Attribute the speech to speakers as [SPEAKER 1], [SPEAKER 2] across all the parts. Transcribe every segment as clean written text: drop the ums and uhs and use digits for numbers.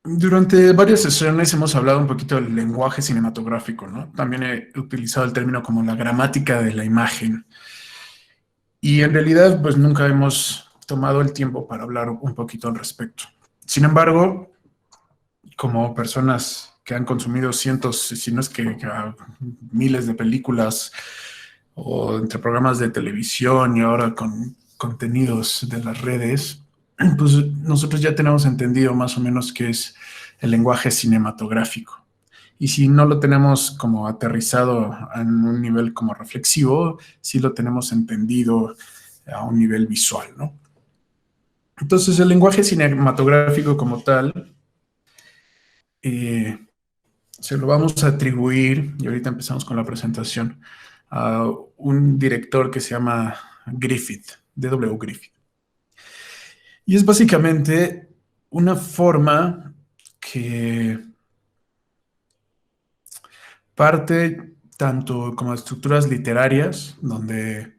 [SPEAKER 1] Durante varias sesiones hemos hablado un poquito del lenguaje cinematográfico, ¿no? También he utilizado el término como la gramática de la imagen. Y en realidad, pues nunca hemos tomado el tiempo para hablar un poquito al respecto. Sin embargo, como personas que han consumido cientos, si no es que miles de películas o entre programas de televisión y ahora con contenidos de las redes, pues nosotros ya tenemos entendido más o menos qué es el lenguaje cinematográfico. Y si no lo tenemos como aterrizado en un nivel como reflexivo, sí lo tenemos entendido a un nivel visual, ¿no? Entonces, el lenguaje cinematográfico como tal, eh, se lo vamos a atribuir, y ahorita empezamos con la presentación, a un director que se llama Griffith, D.W. Griffith. Y es básicamente una forma que parte tanto como de estructuras literarias, donde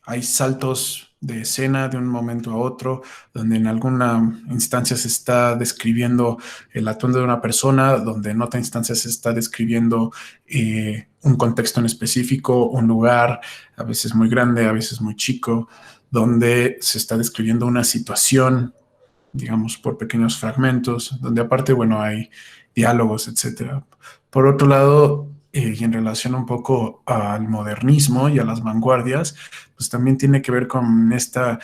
[SPEAKER 1] hay saltos de escena de un momento a otro, donde en alguna instancia se está describiendo el atuendo de una persona, donde en otra instancia se está describiendo un contexto en específico, un lugar, a veces muy grande, a veces muy chico, donde se está describiendo una situación, digamos, por pequeños fragmentos, donde aparte, bueno, hay diálogos, etcétera. Por otro lado, y en relación un poco al modernismo y a las vanguardias, pues también tiene que ver con esta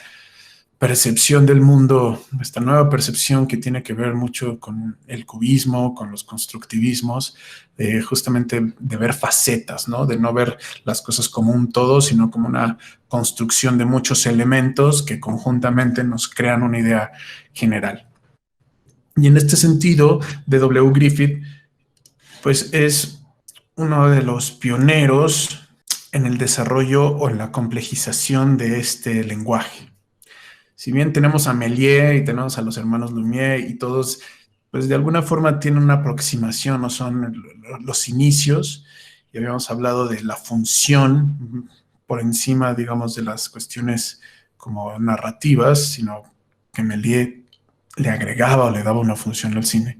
[SPEAKER 1] percepción del mundo, esta nueva percepción que tiene que ver mucho con el cubismo, con los constructivismos, justamente de ver facetas, ¿no? De no ver las cosas como un todo, sino como una construcción de muchos elementos que conjuntamente nos crean una idea general. Y en este sentido, D.W. Griffith, pues es uno de los pioneros en el desarrollo o en la complejización de este lenguaje. Si bien tenemos a Méliès y tenemos a los hermanos Lumière y todos, pues de alguna forma tienen una aproximación, no son los inicios, y habíamos hablado de la función por encima, digamos, de las cuestiones como narrativas, sino que Méliès le agregaba o le daba una función al cine.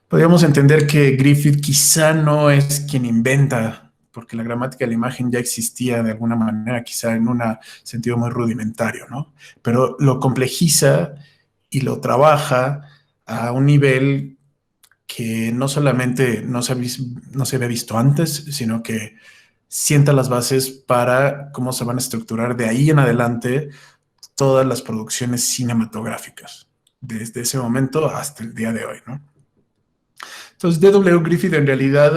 [SPEAKER 1] Podríamos entender que Griffith quizá no es quien inventa, porque la gramática de la imagen ya existía de alguna manera, quizá en un sentido muy rudimentario, ¿no? Pero lo complejiza y lo trabaja a un nivel que no solamente no se había visto antes, sino que sienta las bases para cómo se van a estructurar de ahí en adelante todas las producciones cinematográficas, desde ese momento hasta el día de hoy, ¿no? Entonces, D.W. Griffith en realidad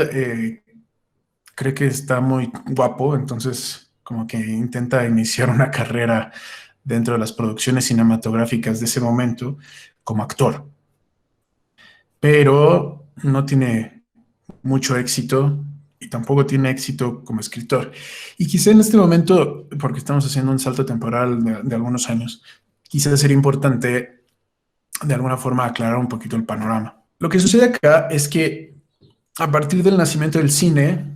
[SPEAKER 1] cree que está muy guapo, entonces como que intenta iniciar una carrera dentro de las producciones cinematográficas de ese momento como actor, pero no tiene mucho éxito y tampoco tiene éxito como escritor. Y quizá en este momento, porque estamos haciendo un salto temporal de algunos años, quizá sería importante de alguna forma aclarar un poquito el panorama. Lo que sucede acá es que a partir del nacimiento del cine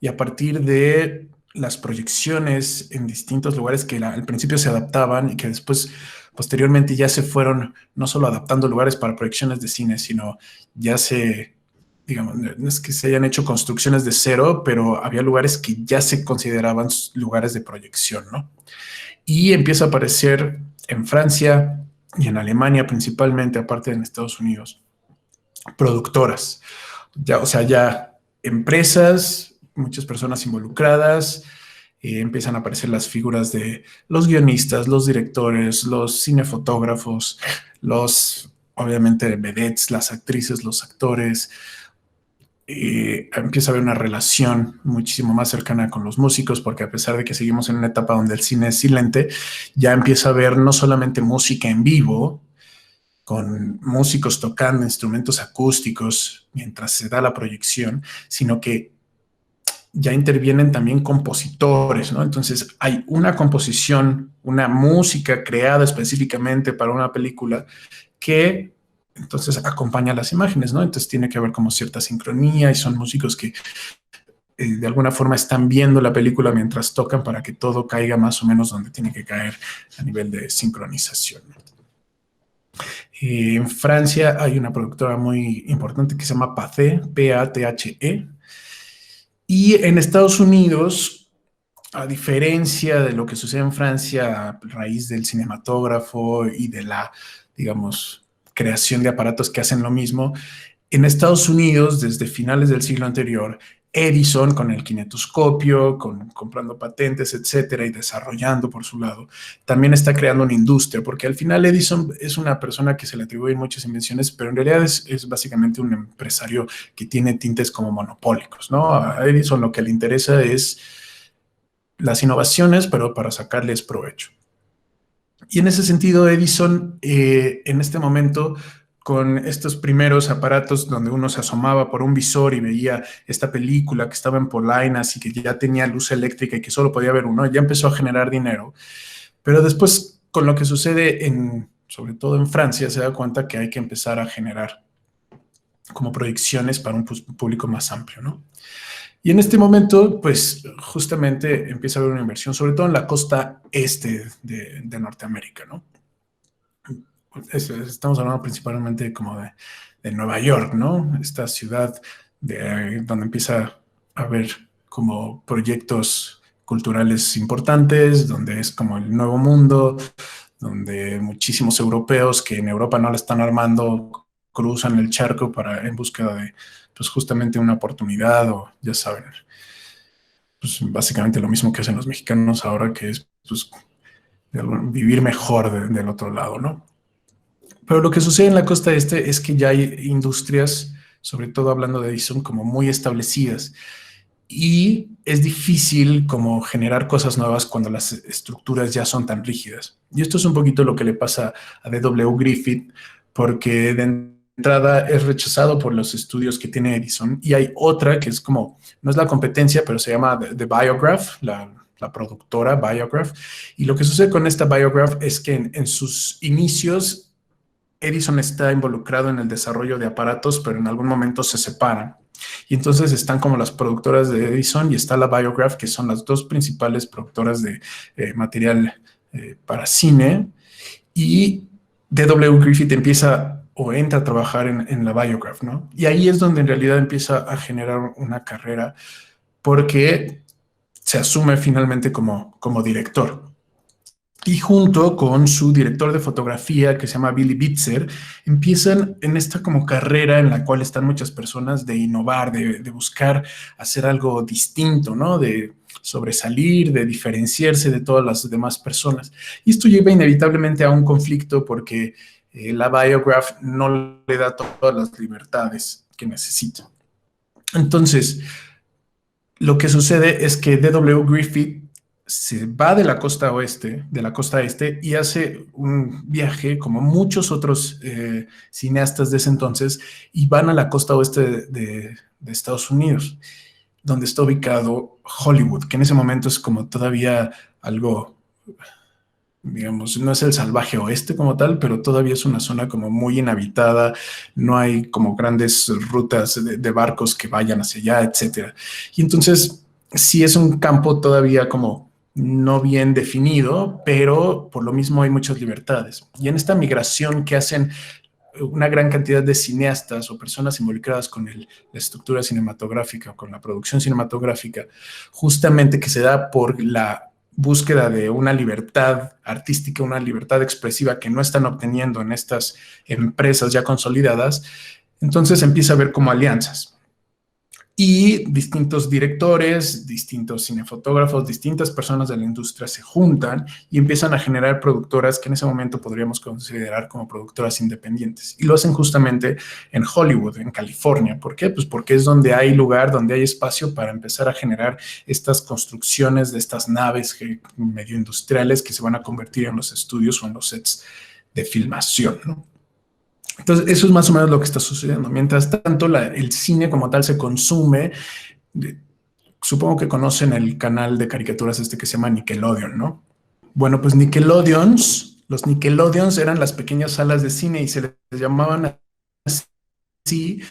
[SPEAKER 1] y a partir de las proyecciones en distintos lugares que al principio se adaptaban y que después, posteriormente, ya se fueron no solo adaptando lugares para proyecciones de cine, sino ya se, digamos, no es que se hayan hecho construcciones de cero, pero había lugares que ya se consideraban lugares de proyección, ¿no? Y empieza a aparecer en Francia y en Alemania principalmente, aparte de en Estados Unidos, productoras, ya, o sea, ya empresas, muchas personas involucradas, empiezan a aparecer las figuras de los guionistas, los directores, los cinefotógrafos, los, obviamente, vedettes, las actrices, los actores. Empieza a haber una relación muchísimo más cercana con los músicos, porque a pesar de que seguimos en una etapa donde el cine es silente, ya empieza a haber no solamente música en vivo, con músicos tocando instrumentos acústicos mientras se da la proyección, sino que ya intervienen también compositores, ¿no? Entonces hay una composición, una música creada específicamente para una película que entonces acompaña las imágenes, ¿no? Entonces tiene que haber como cierta sincronía y son músicos que de alguna forma están viendo la película mientras tocan para que todo caiga más o menos donde tiene que caer a nivel de sincronización, ¿no? En Francia hay una productora muy importante que se llama Pathé, P-A-T-H-E. Y en Estados Unidos, a diferencia de lo que sucede en Francia a raíz del cinematógrafo y de la, digamos, creación de aparatos que hacen lo mismo, en Estados Unidos, desde finales del siglo anterior, Edison con el kinetoscopio, comprando patentes, etcétera, y desarrollando por su lado, también está creando una industria, porque al final Edison es una persona que se le atribuyen muchas invenciones, pero en realidad es básicamente un empresario que tiene tintes como monopólicos, ¿no? A Edison lo que le interesa es las innovaciones, pero para sacarles provecho. Y en ese sentido, Edison, en este momento, con estos primeros aparatos donde uno se asomaba por un visor y veía esta película que estaba en polainas y que ya tenía luz eléctrica y que solo podía ver uno, ya empezó a generar dinero. Pero después, con lo que sucede sobre todo en Francia, se da cuenta que hay que empezar a generar como proyecciones para un público más amplio, ¿no? Y en este momento, pues justamente empieza a haber una inversión, sobre todo en la costa este de Norteamérica, ¿no? Estamos hablando principalmente como de Nueva York, ¿no? Esta ciudad donde empieza a haber como proyectos culturales importantes, donde es como el nuevo mundo, donde muchísimos europeos que en Europa no la están armando cruzan el charco en búsqueda de, pues justamente una oportunidad o, ya saben, pues básicamente lo mismo que hacen los mexicanos ahora, que es pues, vivir mejor del otro lado, ¿no? Pero lo que sucede en la costa este es que ya hay industrias, sobre todo hablando de Edison, como muy establecidas. Y es difícil como generar cosas nuevas cuando las estructuras ya son tan rígidas. Y esto es un poquito lo que le pasa a D.W. Griffith, porque de entrada es rechazado por los estudios que tiene Edison. Y hay otra que es como, no es la competencia, pero se llama The Biograph, la productora Biograph. Y lo que sucede con esta Biograph es que en sus inicios Edison está involucrado en el desarrollo de aparatos, pero en algún momento se separan. Y entonces están como las productoras de Edison y está la Biograph, que son las dos principales productoras de material para cine. Y D.W. Griffith empieza o entra a trabajar en la Biograph, ¿no? Y ahí es donde en realidad empieza a generar una carrera porque se asume finalmente como director. Y junto con su director de fotografía, que se llama Billy Bitzer, empiezan en esta como carrera en la cual están muchas personas de innovar, de buscar hacer algo distinto, ¿no? De sobresalir, de diferenciarse de todas las demás personas. Y esto lleva inevitablemente a un conflicto porque la Biograph no le da todas las libertades que necesita. Entonces, lo que sucede es que D.W. Griffith se va de la costa oeste, de la costa este, y hace un viaje como muchos otros cineastas de ese entonces, y van a la costa oeste de Estados Unidos, donde está ubicado Hollywood, que en ese momento es como todavía algo, digamos, no es el salvaje oeste como tal, pero todavía es una zona como muy inhabitada, no hay como grandes rutas de barcos que vayan hacia allá, etcétera. Y entonces sí es un campo todavía como no bien definido, pero por lo mismo hay muchas libertades. Y en esta migración que hacen una gran cantidad de cineastas o personas involucradas con la estructura cinematográfica o con la producción cinematográfica, justamente que se da por la búsqueda de una libertad artística, una libertad expresiva que no están obteniendo en estas empresas ya consolidadas, entonces empieza a haber como alianzas. Y distintos directores, distintos cinefotógrafos, distintas personas de la industria se juntan y empiezan a generar productoras que en ese momento podríamos considerar como productoras independientes. Y lo hacen justamente en Hollywood, en California. ¿Por qué? Pues porque es donde hay lugar, donde hay espacio para empezar a generar estas construcciones de estas naves medio industriales que se van a convertir en los estudios o en los sets de filmación, ¿no? Entonces, eso es más o menos lo que está sucediendo. Mientras tanto, el cine como tal se consume. Supongo que conocen el canal de caricaturas este que se llama Nickelodeon, ¿no? Bueno, pues los Nickelodeons eran las pequeñas salas de cine y se les llamaban así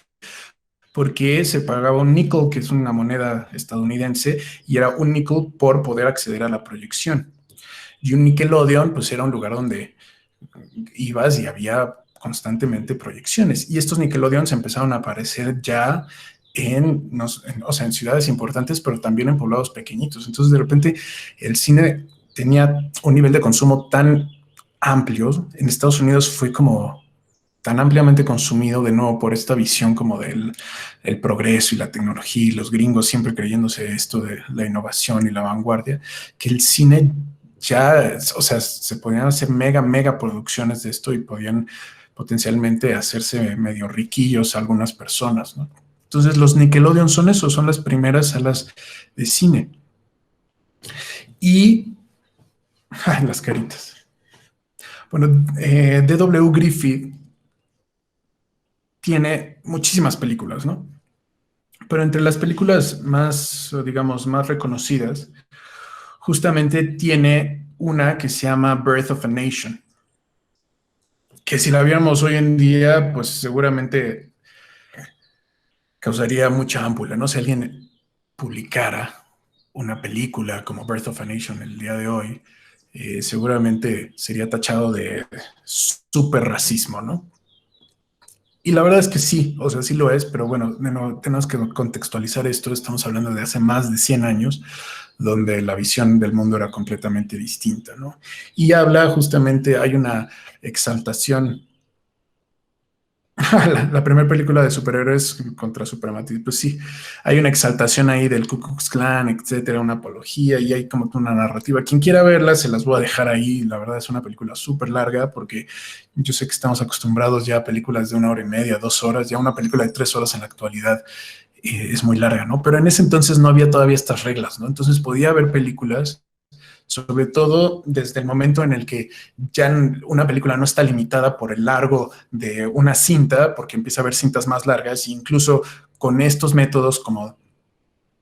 [SPEAKER 1] porque se pagaba un nickel, que es una moneda estadounidense, y era un nickel por poder acceder a la proyección. Y un Nickelodeon, pues era un lugar donde ibas y había constantemente proyecciones. Y estos Nickelodeons empezaron a aparecer ya o sea, en ciudades importantes, pero también en poblados pequeñitos. Entonces, de repente, el cine tenía un nivel de consumo tan amplio. En Estados Unidos fue como tan ampliamente consumido de nuevo por esta visión como del el progreso y la tecnología y los gringos siempre creyéndose esto de la innovación y la vanguardia, que el cine ya, o sea, se podían hacer mega producciones de esto y podían potencialmente hacerse medio riquillos algunas personas, ¿no? Entonces los Nickelodeon son eso, son las primeras salas de cine. Y ay, las caritas. Bueno, D.W. Griffith tiene muchísimas películas, ¿no? Pero entre las películas más, digamos, más reconocidas, justamente tiene una que se llama Birth of a Nation, que si la viéramos hoy en día, pues seguramente causaría mucha ámpula, ¿no? Si alguien publicara una película como Birth of a Nation el día de hoy, seguramente sería tachado de súper racismo, ¿no? Y la verdad es que sí, o sea, sí lo es, pero bueno, tenemos que contextualizar esto. Estamos hablando de hace más de 100 años, donde la visión del mundo era completamente distinta, ¿no? Y habla justamente, hay una exaltación. La primera película de superhéroes contra suprematismo, pues sí, hay una exaltación ahí del Ku Klux Klan, etcétera, una apología y hay como una narrativa. Quien quiera verla, se las voy a dejar ahí. La verdad es una película súper larga porque yo sé que estamos acostumbrados ya a películas de 1 hora y media, 2 horas, ya una película de 3 horas en la actualidad es muy larga, ¿no? Pero en ese entonces no había todavía estas reglas, ¿no? Entonces podía haber películas sobre todo desde el momento en el que ya una película no está limitada por el largo de una cinta, porque empieza a haber cintas más largas, e incluso con estos métodos como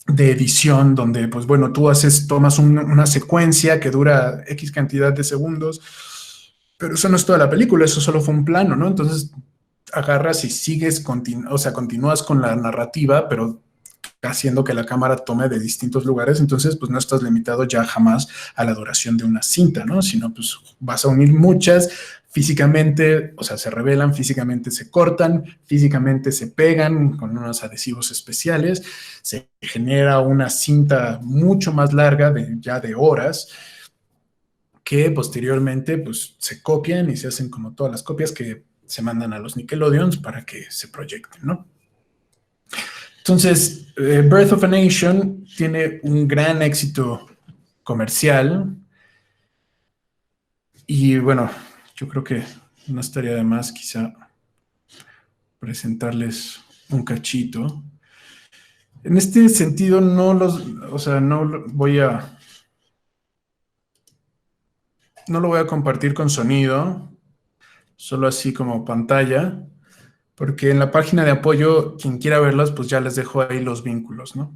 [SPEAKER 1] de edición, donde, pues bueno, tú tomas una secuencia que dura X cantidad de segundos, pero eso no es toda la película, eso solo fue un plano, ¿no? Entonces agarras y sigues, o sea, continúas con la narrativa, pero haciendo que la cámara tome de distintos lugares, entonces pues no estás limitado ya jamás a la duración de una cinta, ¿no? Sino pues vas a unir muchas físicamente, o sea, se revelan, físicamente se cortan, físicamente se pegan con unos adhesivos especiales, se genera una cinta mucho más larga ya de horas que posteriormente pues se copian y se hacen como todas las copias que se mandan a los Nickelodeons para que se proyecten, ¿no? Entonces, Birth of a Nation tiene un gran éxito comercial y bueno, yo creo que no estaría de más quizá presentarles un cachito. En este sentido, o sea, no lo voy a compartir con sonido, solo así como pantalla, porque en la página de apoyo, quien quiera verlas, pues ya les dejo ahí los vínculos, ¿no?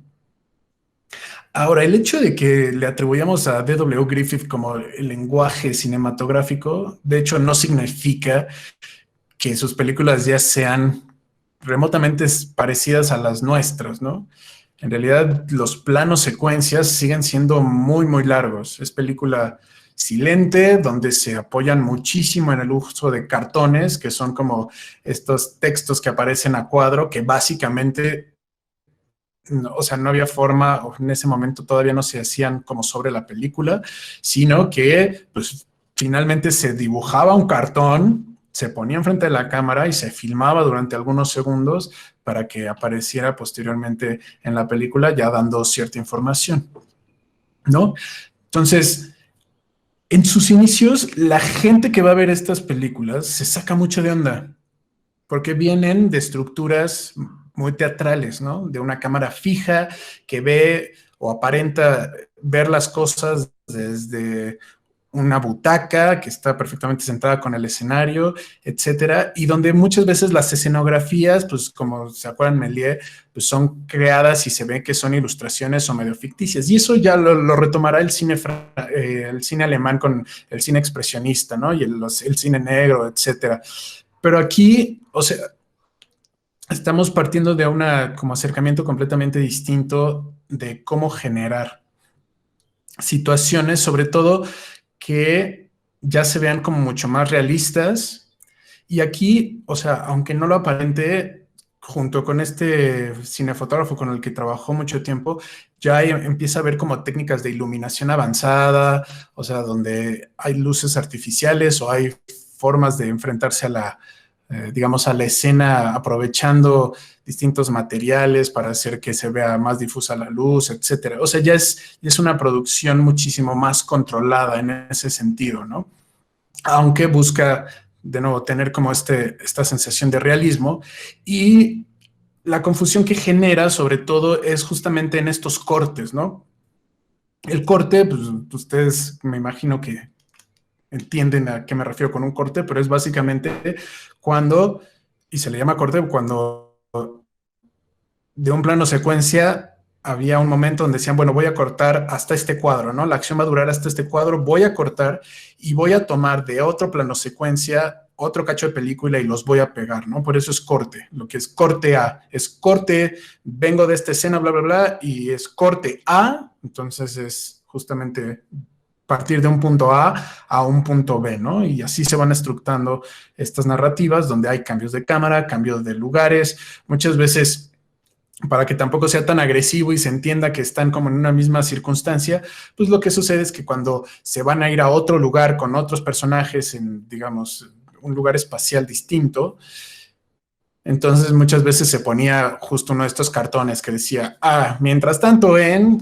[SPEAKER 1] Ahora, el hecho de que le atribuyamos a D.W. Griffith como el lenguaje cinematográfico, de hecho, no significa que sus películas ya sean remotamente parecidas a las nuestras, ¿no? En realidad, los planos secuencias siguen siendo muy largos. Es película silente, donde se apoyan muchísimo en el uso de cartones, que son como estos textos que aparecen a cuadro, que básicamente no, o sea, no había forma, o en ese momento todavía no se hacían como sobre la película, sino que pues finalmente se dibujaba un cartón, se ponía enfrente de la cámara y se filmaba durante algunos segundos para que apareciera posteriormente en la película ya dando cierta información, ¿no? Entonces, en sus inicios, la gente que va a ver estas películas se saca mucho de onda porque vienen de estructuras muy teatrales, ¿no? De una cámara fija que ve o aparenta ver las cosas desde una butaca que está perfectamente centrada con el escenario, etcétera, y donde muchas veces las escenografías, pues como se acuerdan Méliès, pues son creadas y se ve que son ilustraciones o medio ficticias, y eso ya lo retomará el cine alemán con el cine expresionista, ¿no? Y el cine negro, etcétera. Pero aquí, o sea, estamos partiendo de una como acercamiento completamente distinto de cómo generar situaciones, sobre todo que ya se vean como mucho más realistas Y aquí, o sea, aunque no lo aparente, junto con este cinefotógrafo con el que trabajó mucho tiempo, ya empieza a ver como técnicas de iluminación avanzada, o sea, donde hay luces artificiales o hay formas de enfrentarse a digamos, a la escena aprovechando distintos materiales para hacer que se vea más difusa la luz, etcétera. O sea, ya es una producción muchísimo más controlada en ese sentido, ¿no? Aunque busca, de nuevo, tener como esta sensación de realismo. Y la confusión que genera, sobre todo, es justamente en estos cortes, ¿no? El corte, pues ustedes me imagino que entienden a qué me refiero con un corte, pero es básicamente cuando, y se le llama corte cuando de un plano secuencia había un momento donde decían, bueno, voy a cortar hasta este cuadro, ¿no? La acción va a durar hasta este cuadro, voy a cortar y voy a tomar de otro plano secuencia otro cacho de película y los voy a pegar, ¿no? Por eso es corte. Lo que es corte A es corte, vengo de esta escena, bla, bla, bla, y es corte A, entonces es justamente partir de un punto A un punto B, ¿no? Y así se van estructurando estas narrativas donde hay cambios de cámara, cambios de lugares, muchas veces para que tampoco sea tan agresivo y se entienda que están como en una misma circunstancia, pues lo que sucede es que cuando se van a ir a otro lugar con otros personajes en, digamos, un lugar espacial distinto, entonces muchas veces se ponía justo uno de estos cartones que decía, mientras tanto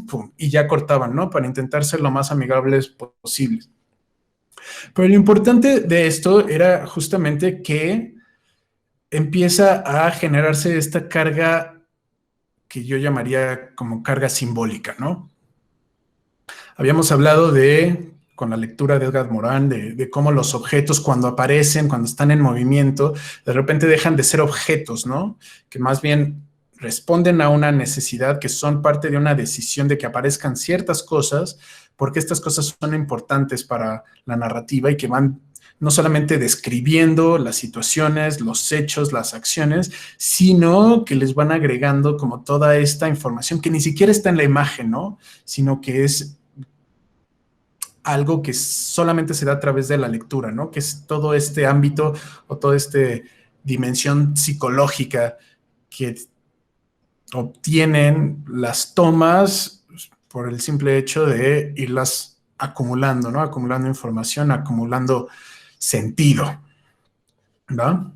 [SPEAKER 1] pum, y ya cortaban, ¿no? Para intentar ser lo más amigables posibles. Pero lo importante de esto era justamente que empieza a generarse esta carga que yo llamaría como carga simbólica, ¿no? Habíamos hablado con la lectura de Edgar Morin, de cómo los objetos cuando aparecen, cuando están en movimiento, de repente dejan de ser objetos, ¿no? Que más bien responden a una necesidad, que son parte de una decisión de que aparezcan ciertas cosas, porque estas cosas son importantes para la narrativa y que van no solamente describiendo las situaciones, los hechos, las acciones, sino que les van agregando como toda esta información que ni siquiera está en la imagen, ¿no? Sino que es algo que solamente se da a través de la lectura, ¿no? Que es todo este ámbito o toda esta dimensión psicológica que obtienen las tomas por el simple hecho de irlas acumulando, ¿no? Acumulando información, acumulando sentido, ¿va?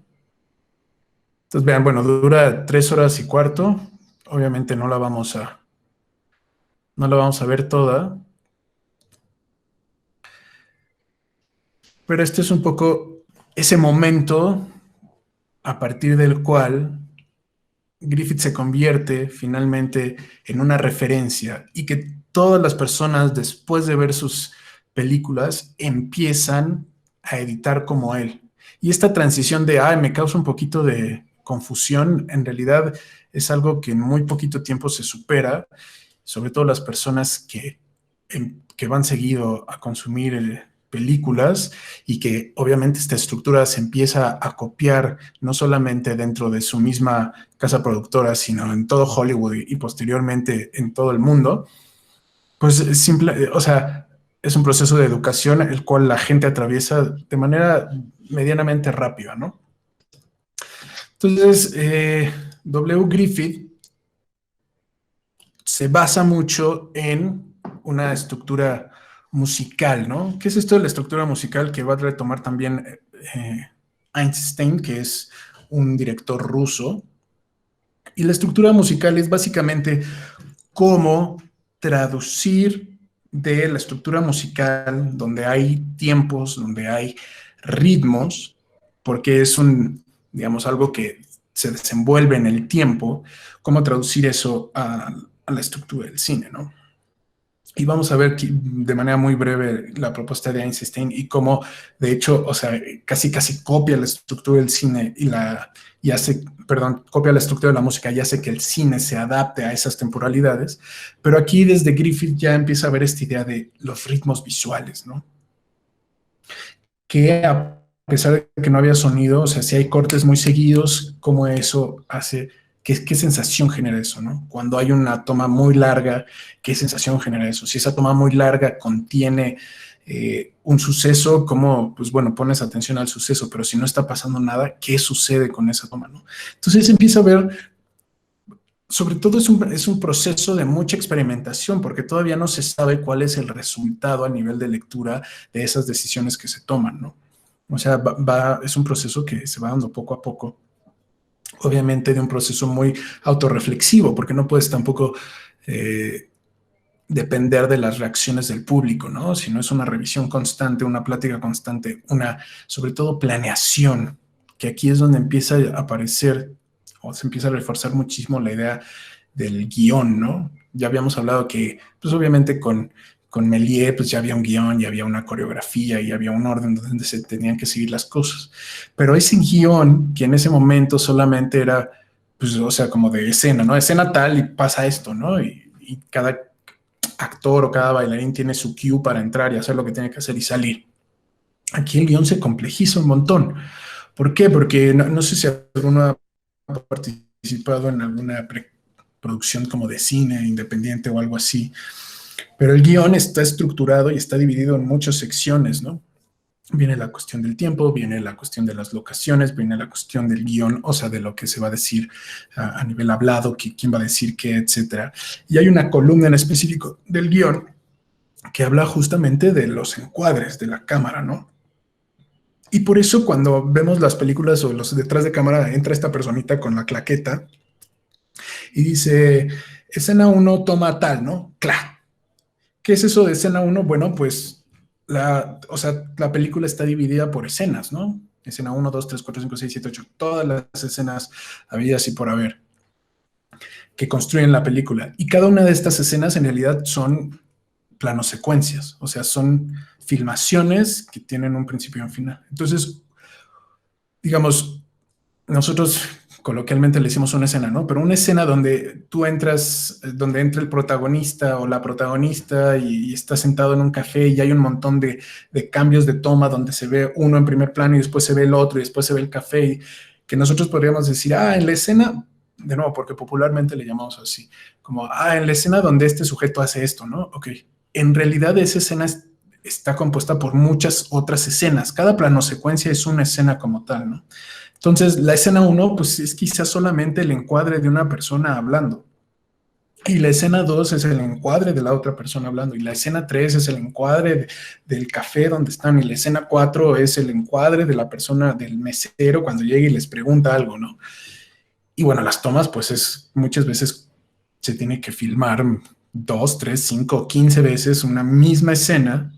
[SPEAKER 1] Entonces, vean, bueno, dura 3 horas y cuarto. Obviamente no la vamos a ver toda, pero este es un poco ese momento a partir del cual Griffith se convierte finalmente en una referencia y que todas las personas después de ver sus películas empiezan a editar como él. Y esta transición me causa un poquito de confusión, en realidad es algo que en muy poquito tiempo se supera, sobre todo las personas que van seguido a consumir películas y que obviamente esta estructura se empieza a copiar no solamente dentro de su misma casa productora, sino en todo Hollywood y posteriormente en todo el mundo, pues o sea, es un proceso de educación el cual la gente atraviesa de manera medianamente rápida, ¿no? Entonces, W. Griffith se basa mucho en una estructura musical, ¿no? ¿Qué es esto de la estructura musical que va a retomar también Einstein, que es un director ruso? Y la estructura musical es básicamente cómo traducir de la estructura musical, donde hay tiempos, donde hay ritmos, porque es digamos, algo que se desenvuelve en el tiempo, cómo traducir eso a la estructura del cine, ¿no? Y vamos a ver de manera muy breve la propuesta de Einstein y cómo, de hecho, o sea, casi copia la estructura del cine y hace, perdón, copia la estructura de la música y hace que el cine se adapte a esas temporalidades. Pero aquí desde Griffith ya empieza a ver esta idea de los ritmos visuales, ¿no? Que a pesar de que no había sonido, o sea, si hay cortes muy seguidos, cómo eso hace, qué sensación genera eso, ¿no? Cuando hay una toma muy larga, ¿qué sensación genera eso? Si esa toma muy larga contiene un suceso, cómo, pues bueno, pones atención al suceso, pero si no está pasando nada, ¿qué sucede con esa toma, no? Entonces empieza a ver, sobre todo es un proceso de mucha experimentación, porque todavía no se sabe cuál es el resultado a nivel de lectura de esas decisiones que se toman, ¿no? O sea, es un proceso que se va dando poco a poco, obviamente de un proceso muy autorreflexivo, porque no puedes tampoco depender de las reacciones del público, ¿no? Si no es una revisión constante, una plática constante, una, sobre todo, planeación, que aquí es donde empieza a aparecer o se empieza a reforzar muchísimo la idea del guión, ¿no? Ya habíamos hablado que, pues obviamente con Méliès, pues ya había un guión, ya había una coreografía y había un orden donde se tenían que seguir las cosas. Pero ese guión, que en ese momento solamente era, pues, o sea, como de escena, ¿no? Escena tal y pasa esto, ¿no? Y cada actor o cada bailarín tiene su cue para entrar y hacer lo que tiene que hacer y salir. Aquí el guión se complejiza un montón. ¿Por qué? Porque no sé si alguno ha participado en alguna producción como de cine independiente o algo así, pero el guión está estructurado y está dividido en muchas secciones, ¿no? Viene la cuestión del tiempo, viene la cuestión de las locaciones, viene la cuestión del guión, o sea, de lo que se va a decir a nivel hablado, quién va a decir qué, etcétera. Y hay una columna en específico del guión que habla justamente de los encuadres de la cámara, ¿no? Y por eso cuando vemos las películas o los detrás de cámara, entra esta personita con la claqueta y dice, escena uno toma tal, ¿no? ¡Cla! ¿Qué es eso de escena uno? Bueno, pues o sea, la película está dividida por escenas, ¿no? Escena uno, 2, 3, 4, 5, 6, 7, 8. Todas las escenas habidas y por haber que construyen la película. Y cada una de estas escenas en realidad son planos secuencias, o sea, son filmaciones que tienen un principio y un final. Entonces, digamos, nosotros coloquialmente le decimos una escena, ¿no? Pero una escena donde tú entras, donde entra el protagonista o la protagonista y está sentado en un café y hay un montón de cambios de toma donde se ve uno en primer plano y después se ve el otro y después se ve el café, y que nosotros podríamos decir, en la escena, de nuevo, porque popularmente le llamamos así, como, en la escena donde este sujeto hace esto, ¿no? Ok, en realidad esa escena está compuesta por muchas otras escenas. Cada plano secuencia es una escena como tal, ¿no? Entonces, la escena uno, pues es quizás solamente el encuadre de una persona hablando. Y la escena 2 es el encuadre de la otra persona hablando. Y la escena 3 es el encuadre del café donde están. Y la escena 4 es el encuadre de la persona, del mesero, cuando llega y les pregunta algo, ¿no? Y bueno, las tomas, pues muchas veces se tiene que filmar 2, 3, 5, 15 veces una misma escena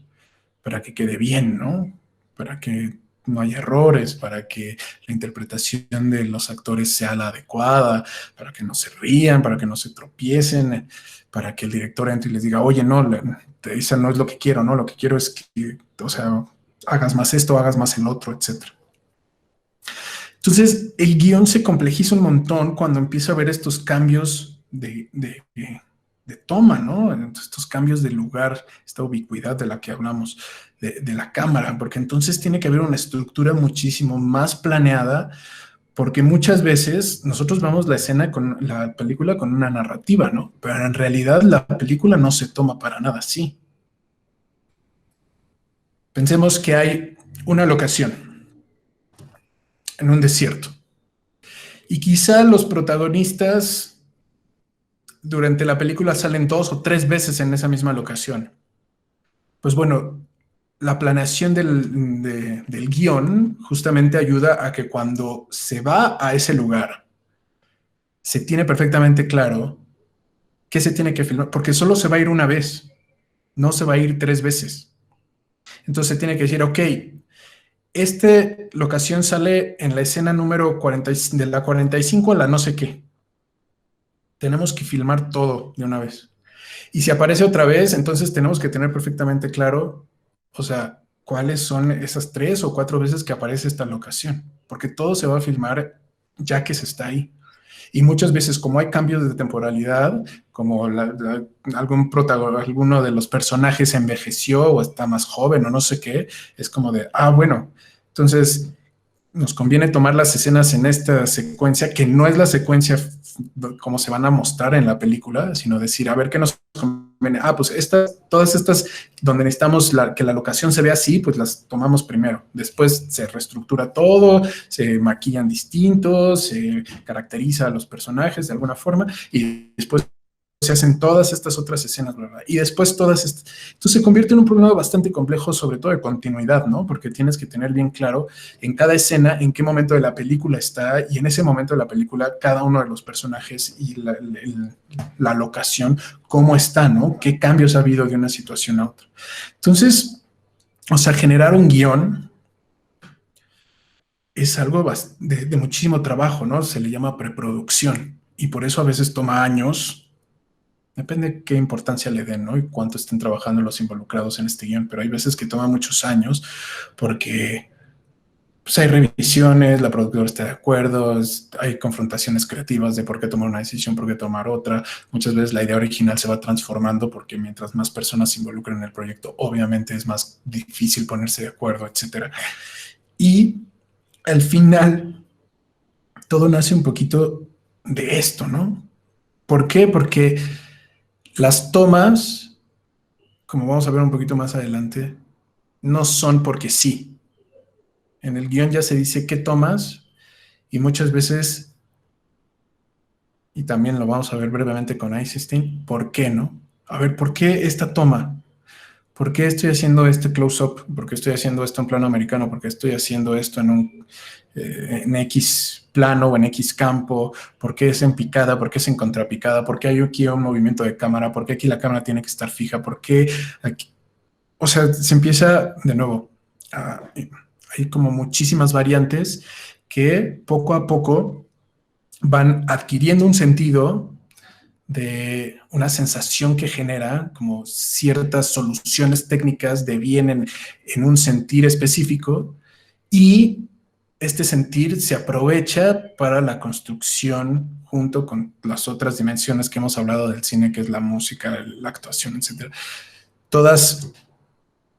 [SPEAKER 1] para que quede bien, ¿no? Para que no haya errores, para que la interpretación de los actores sea la adecuada, para que no se rían, para que no se tropiecen, para que el director entre y les diga, oye, no, esa no es lo que quiero, ¿no? Lo que quiero es que, o sea, hagas más esto, hagas más el otro, etcétera. Entonces, el guión se complejiza un montón cuando empieza a ver estos cambios de toma, ¿no? Estos cambios de lugar, esta ubicuidad de la que hablamos, de la cámara, porque entonces tiene que haber una estructura muchísimo más planeada, porque muchas veces nosotros vemos la película con una narrativa, ¿no? Pero en realidad la película no se toma para nada así. Pensemos que hay una locación en un desierto y quizá los protagonistas durante la película salen 2 o 3 veces en esa misma locación. Pues bueno, la planeación del guión justamente ayuda a que cuando se va a ese lugar, se tiene perfectamente claro qué se tiene que filmar, porque solo se va a ir una vez, no se va a ir 3 veces. Entonces se tiene que decir, ok, esta locación sale en la escena número 40, de la 45 a la no sé qué. Tenemos que filmar todo de una vez. Y si aparece otra vez, entonces tenemos que tener perfectamente claro, o sea, cuáles son esas 3 o 4 veces que aparece esta locación, porque todo se va a filmar ya que se está ahí. Y muchas veces, como hay cambios de temporalidad, como alguno de los personajes envejeció o está más joven o no sé qué, es como de, bueno, entonces nos conviene tomar las escenas en esta secuencia, que no es la secuencia como se van a mostrar en la película, sino decir, a ver qué nos pues todas estas donde necesitamos que la locación se vea así, pues las tomamos primero. Después se reestructura todo, se maquillan distintos, se caracteriza a los personajes de alguna forma y después se hacen todas estas otras escenas, ¿verdad? Y después todas estas. Entonces se convierte en un problema bastante complejo, sobre todo de continuidad, ¿no? Porque tienes que tener bien claro en cada escena en qué momento de la película está y en ese momento de la película cada uno de los personajes y la locación, cómo está, ¿no? ¿Qué cambios ha habido de una situación a otra? Entonces, o sea, generar un guión es algo de muchísimo trabajo, ¿no? Se le llama preproducción y por eso a veces toma años. Depende de qué importancia le den, ¿no? Y cuánto estén trabajando los involucrados en este guión, pero hay veces que toma muchos años porque pues, hay revisiones, la productora está de acuerdo, hay confrontaciones creativas de por qué tomar una decisión, por qué tomar otra. Muchas veces la idea original se va transformando porque mientras más personas se involucran en el proyecto, obviamente es más difícil ponerse de acuerdo, etcétera. Y al final, todo nace un poquito de esto, ¿no? ¿Por qué? Porque las tomas, como vamos a ver un poquito más adelante, no son porque sí. En el guión ya se dice qué tomas y muchas veces, y también lo vamos a ver brevemente con Eisenstein, ¿por qué no? A ver, ¿por qué esta toma? ¿Por qué estoy haciendo este close-up? ¿Por qué estoy haciendo esto en plano americano? ¿Por qué estoy haciendo esto en X plano o en X campo? ¿Por qué es en picada? ¿Por qué es en contrapicada? ¿Por qué hay aquí un movimiento de cámara? ¿Por qué aquí la cámara tiene que estar fija? ¿Por qué aquí? O sea, se empieza de nuevo. Hay como muchísimas variantes que poco a poco van adquiriendo un sentido de una sensación que genera como ciertas soluciones técnicas de bien en un sentir específico y este sentir se aprovecha para la construcción junto con las otras dimensiones que hemos hablado del cine, que es la música, la actuación, etcétera. Todas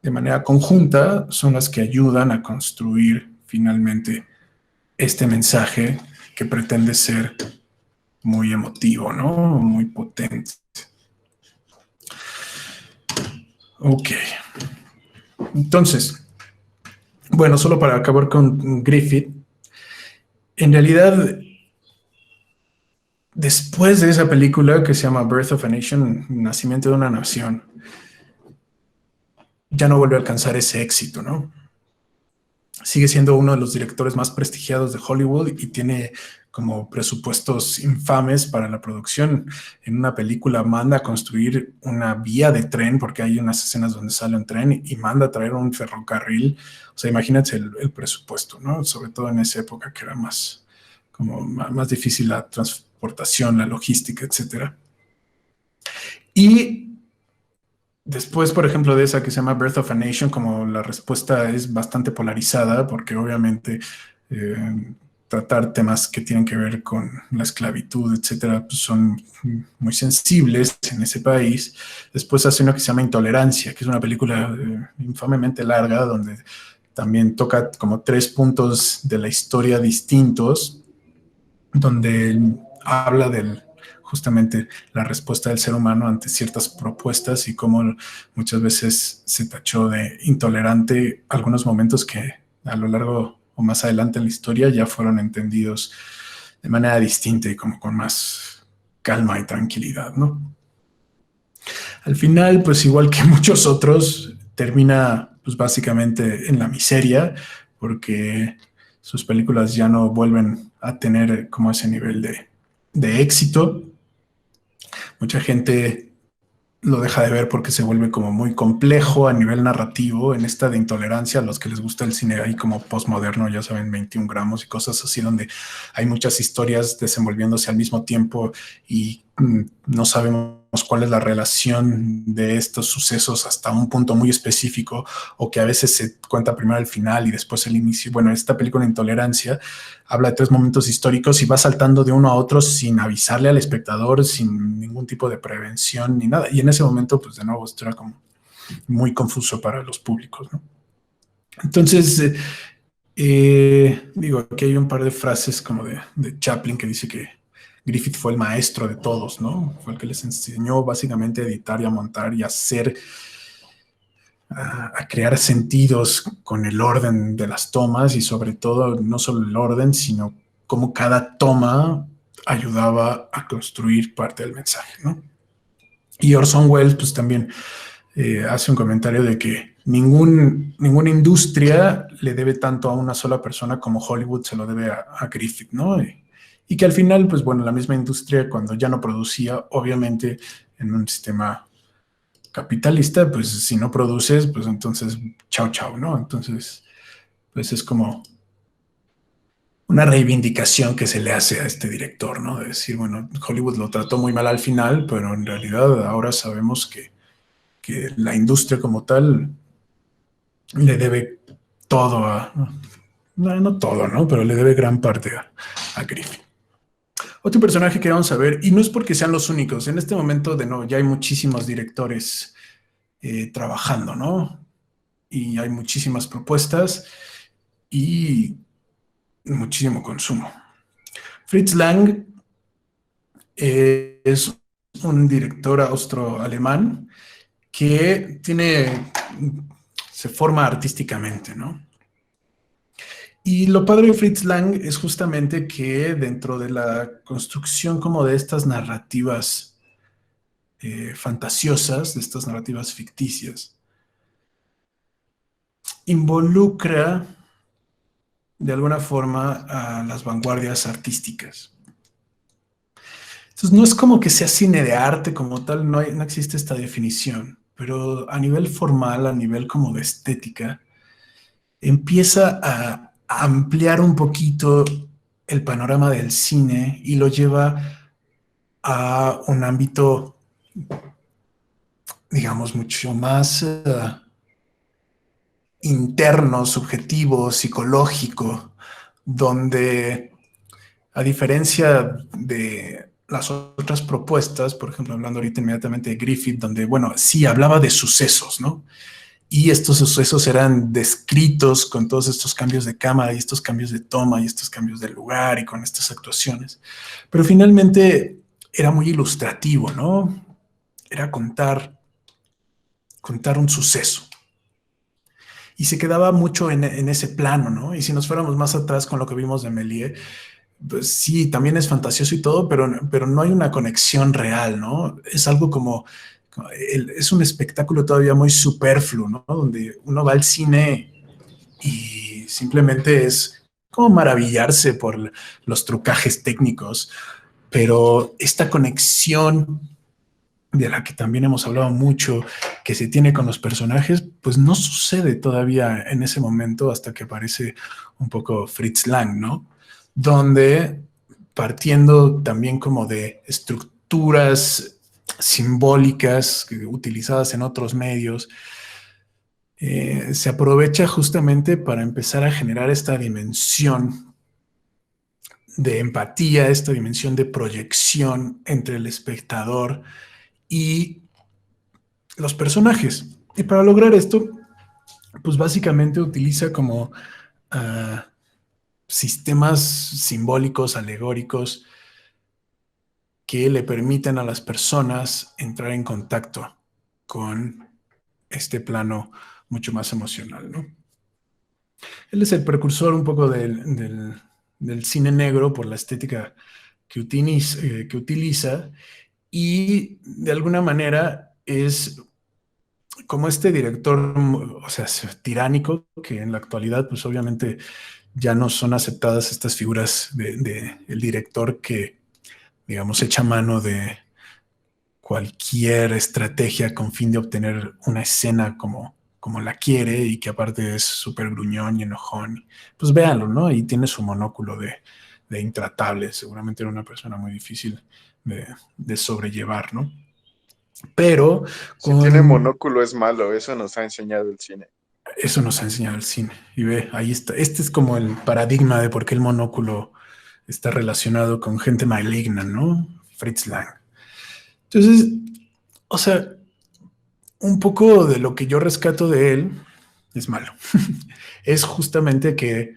[SPEAKER 1] de manera conjunta son las que ayudan a construir finalmente este mensaje que pretende ser muy emotivo, ¿no? Muy potente. Ok. Entonces, bueno, solo para acabar con Griffith, en realidad, después de esa película que se llama Birth of a Nation, Nacimiento de una Nación, ya no vuelve a alcanzar ese éxito, ¿no? Sigue siendo uno de los directores más prestigiados de Hollywood y tiene como presupuestos infames para la producción. En una película manda a construir una vía de tren, porque hay unas escenas donde sale un tren y manda a traer un ferrocarril. O sea, imagínate el presupuesto, ¿no? Sobre todo en esa época que era más difícil la transportación, la logística, etcétera. Y después, por ejemplo, de esa que se llama Birth of a Nation, como la respuesta es bastante polarizada, porque obviamente tratar temas que tienen que ver con la esclavitud, etcétera, pues son muy sensibles en ese país. Después hace una que se llama Intolerancia, que es una película infamemente larga, donde también toca como 3 puntos de la historia distintos, donde habla justamente la respuesta del ser humano ante ciertas propuestas y cómo muchas veces se tachó de intolerante algunos momentos que a lo largo o más adelante en la historia ya fueron entendidos de manera distinta y como con más calma y tranquilidad, ¿no? Al final, pues igual que muchos otros, termina pues básicamente en la miseria porque sus películas ya no vuelven a tener como ese nivel de éxito. Mucha gente lo deja de ver porque se vuelve como muy complejo a nivel narrativo en esta de intolerancia. A los que les gusta el cine ahí como postmoderno, ya saben, 21 gramos y cosas así, donde hay muchas historias desenvolviéndose al mismo tiempo y no sabemos cuál es la relación de estos sucesos hasta un punto muy específico, o que a veces se cuenta primero el final y después el inicio. Bueno, esta película Intolerancia habla de 3 momentos históricos y va saltando de uno a otro sin avisarle al espectador, sin ningún tipo de prevención ni nada. Y en ese momento, pues de nuevo, esto era como muy confuso para los públicos, ¿no? Entonces, digo, aquí hay un par de frases como de Chaplin que dice que Griffith fue el maestro de todos, ¿no? Fue el que les enseñó básicamente a editar y a montar y a hacer, a crear sentidos con el orden de las tomas y sobre todo no solo el orden, sino cómo cada toma ayudaba a construir parte del mensaje, ¿no? Y Orson Welles, pues también hace un comentario de que ninguna industria le debe tanto a una sola persona como Hollywood se lo debe a Griffith, ¿no? Y que al final, pues bueno, la misma industria cuando ya no producía, obviamente en un sistema capitalista, pues si no produces, pues entonces chao, chao, ¿no? Entonces, pues es como una reivindicación que se le hace a este director, ¿no? De decir, bueno, Hollywood lo trató muy mal al final, pero en realidad ahora sabemos que la industria como tal le debe todo no todo, ¿no? Pero le debe gran parte a Griffin. Otro personaje que vamos a ver, y no es porque sean los únicos, en este momento de nuevo ya hay muchísimos directores trabajando, ¿no? Y hay muchísimas propuestas y muchísimo consumo. Fritz Lang es un director austro-alemán que se forma artísticamente, ¿no? Y lo padre de Fritz Lang es justamente que dentro de la construcción como de estas narrativas fantasiosas, de estas narrativas ficticias, involucra de alguna forma a las vanguardias artísticas. Entonces no es como que sea cine de arte como tal, no existe esta definición, pero a nivel formal, a nivel como de estética, empieza a ampliar un poquito el panorama del cine y lo lleva a un ámbito, digamos, mucho más interno, subjetivo, psicológico, donde a diferencia de las otras propuestas, por ejemplo, hablando ahorita inmediatamente de Griffith, donde, bueno, sí hablaba de sucesos, ¿no? Y estos sucesos eran descritos con todos estos cambios de cámara y estos cambios de toma y estos cambios de lugar y con estas actuaciones. Pero finalmente era muy ilustrativo, ¿no? Era contar un suceso. Y se quedaba mucho en ese plano, ¿no? Y si nos fuéramos más atrás con lo que vimos de Méliès, pues sí, también es fantasioso y todo, pero no hay una conexión real, ¿no? Es algo como, es un espectáculo todavía muy superfluo, ¿no? Donde uno va al cine y simplemente es como maravillarse por los trucajes técnicos, pero esta conexión de la que también hemos hablado mucho, que se tiene con los personajes, pues no sucede todavía en ese momento hasta que aparece un poco Fritz Lang, ¿no? Donde partiendo también como de estructuras simbólicas utilizadas en otros medios, se aprovecha justamente para empezar a generar esta dimensión de empatía, esta dimensión de proyección entre el espectador y los personajes. Y para lograr esto, pues básicamente utiliza como uh, sistemas simbólicos, alegóricos, que le permiten a las personas entrar en contacto con este plano mucho más emocional, ¿no? Él es el precursor un poco del cine negro por la estética que utiliza y de alguna manera es como este director, o sea, tiránico, que en la actualidad, pues obviamente ya no son aceptadas estas figuras de el director que, digamos, echa mano de cualquier estrategia con fin de obtener una escena como la quiere y que aparte es súper gruñón y enojón. Pues véanlo, ¿no? Ahí tiene su monóculo de intratable. Seguramente era una persona muy difícil de sobrellevar, ¿no? Pero
[SPEAKER 2] Si tiene
[SPEAKER 1] con
[SPEAKER 2] monóculo es malo, eso nos ha enseñado el cine.
[SPEAKER 1] eso nos ha enseñado el cine. Y ve, ahí está. Este es como el paradigma de por qué el monóculo está relacionado con gente maligna, ¿no? Fritz Lang. Entonces, o sea, un poco de lo que yo rescato de él es malo. Es justamente que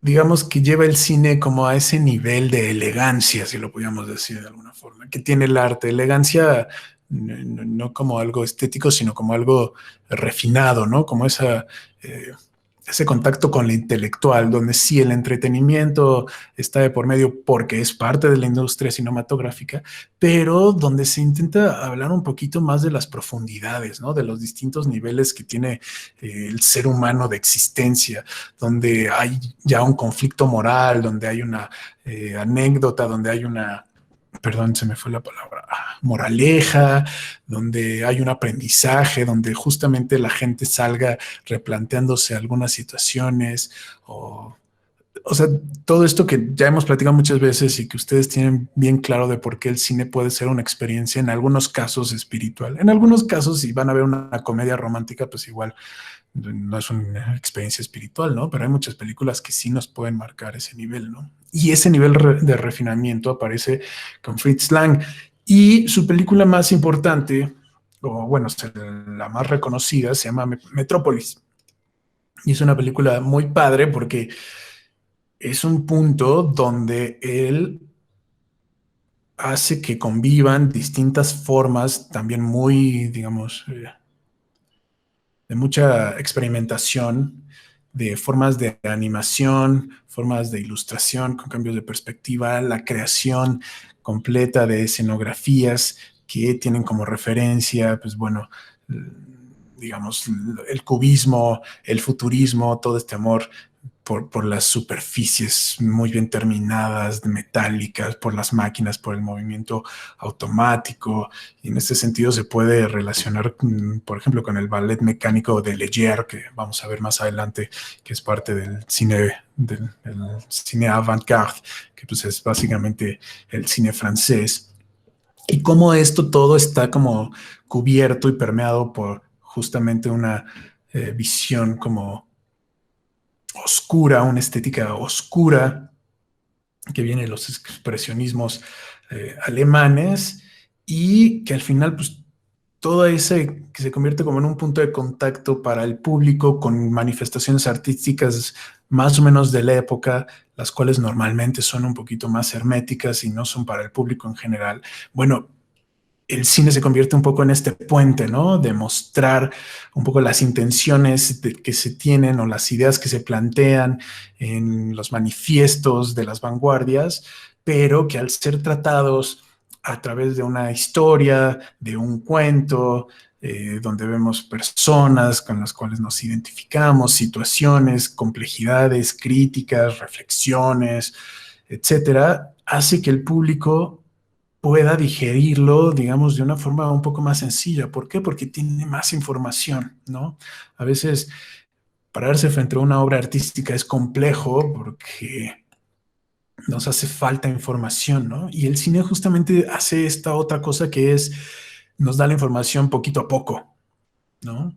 [SPEAKER 1] digamos que lleva el cine como a ese nivel de elegancia, si lo pudiéramos decir de alguna forma, que tiene el arte. Elegancia no como algo estético, sino como algo refinado, ¿no? Como ese contacto con lo intelectual, donde sí el entretenimiento está de por medio porque es parte de la industria cinematográfica, pero donde se intenta hablar un poquito más de las profundidades, ¿no? De los distintos niveles que tiene el ser humano de existencia, donde hay ya un conflicto moral, donde hay una anécdota, donde hay una, perdón, se me fue la palabra, moraleja, donde hay un aprendizaje, donde justamente la gente salga replanteándose algunas situaciones o sea, todo esto que ya hemos platicado muchas veces y que ustedes tienen bien claro de por qué el cine puede ser una experiencia, en algunos casos espiritual. En algunos casos, si van a ver una comedia romántica, pues igual no es una experiencia espiritual, ¿no? Pero hay muchas películas que sí nos pueden marcar ese nivel, ¿no? Y ese nivel de refinamiento aparece con Fritz Lang. Y su película más importante, o bueno, la más reconocida, se llama Metrópolis. Y es una película muy padre porque es un punto donde él hace que convivan distintas formas, también muy, digamos, de mucha experimentación, de formas de animación, formas de ilustración con cambios de perspectiva, la creación completa de escenografías que tienen como referencia, pues bueno, digamos, el cubismo, el futurismo, todo este amor por las superficies muy bien terminadas, metálicas, por las máquinas, por el movimiento automático. Y en este sentido se puede relacionar, por ejemplo, con el ballet mecánico de Leger, que vamos a ver más adelante, que es parte del cine avant-garde, que pues es básicamente el cine francés. Y cómo esto todo está como cubierto y permeado por justamente una visión como oscura, una estética oscura que viene de los expresionismos alemanes y que al final pues todo ese que se convierte como en un punto de contacto para el público con manifestaciones artísticas más o menos de la época, las cuales normalmente son un poquito más herméticas y no son para el público en general. Bueno, el cine se convierte un poco en este puente, ¿no? De mostrar un poco las intenciones que se tienen o las ideas que se plantean en los manifiestos de las vanguardias, pero que al ser tratados a través de una historia, de un cuento, donde vemos personas con las cuales nos identificamos, situaciones, complejidades, críticas, reflexiones, etcétera, hace que el público pueda digerirlo, digamos, de una forma un poco más sencilla. ¿Por qué? Porque tiene más información, ¿no? A veces pararse frente a una obra artística es complejo porque nos hace falta información, ¿no? Y el cine justamente hace esta otra cosa que es, nos da la información poquito a poco, ¿no?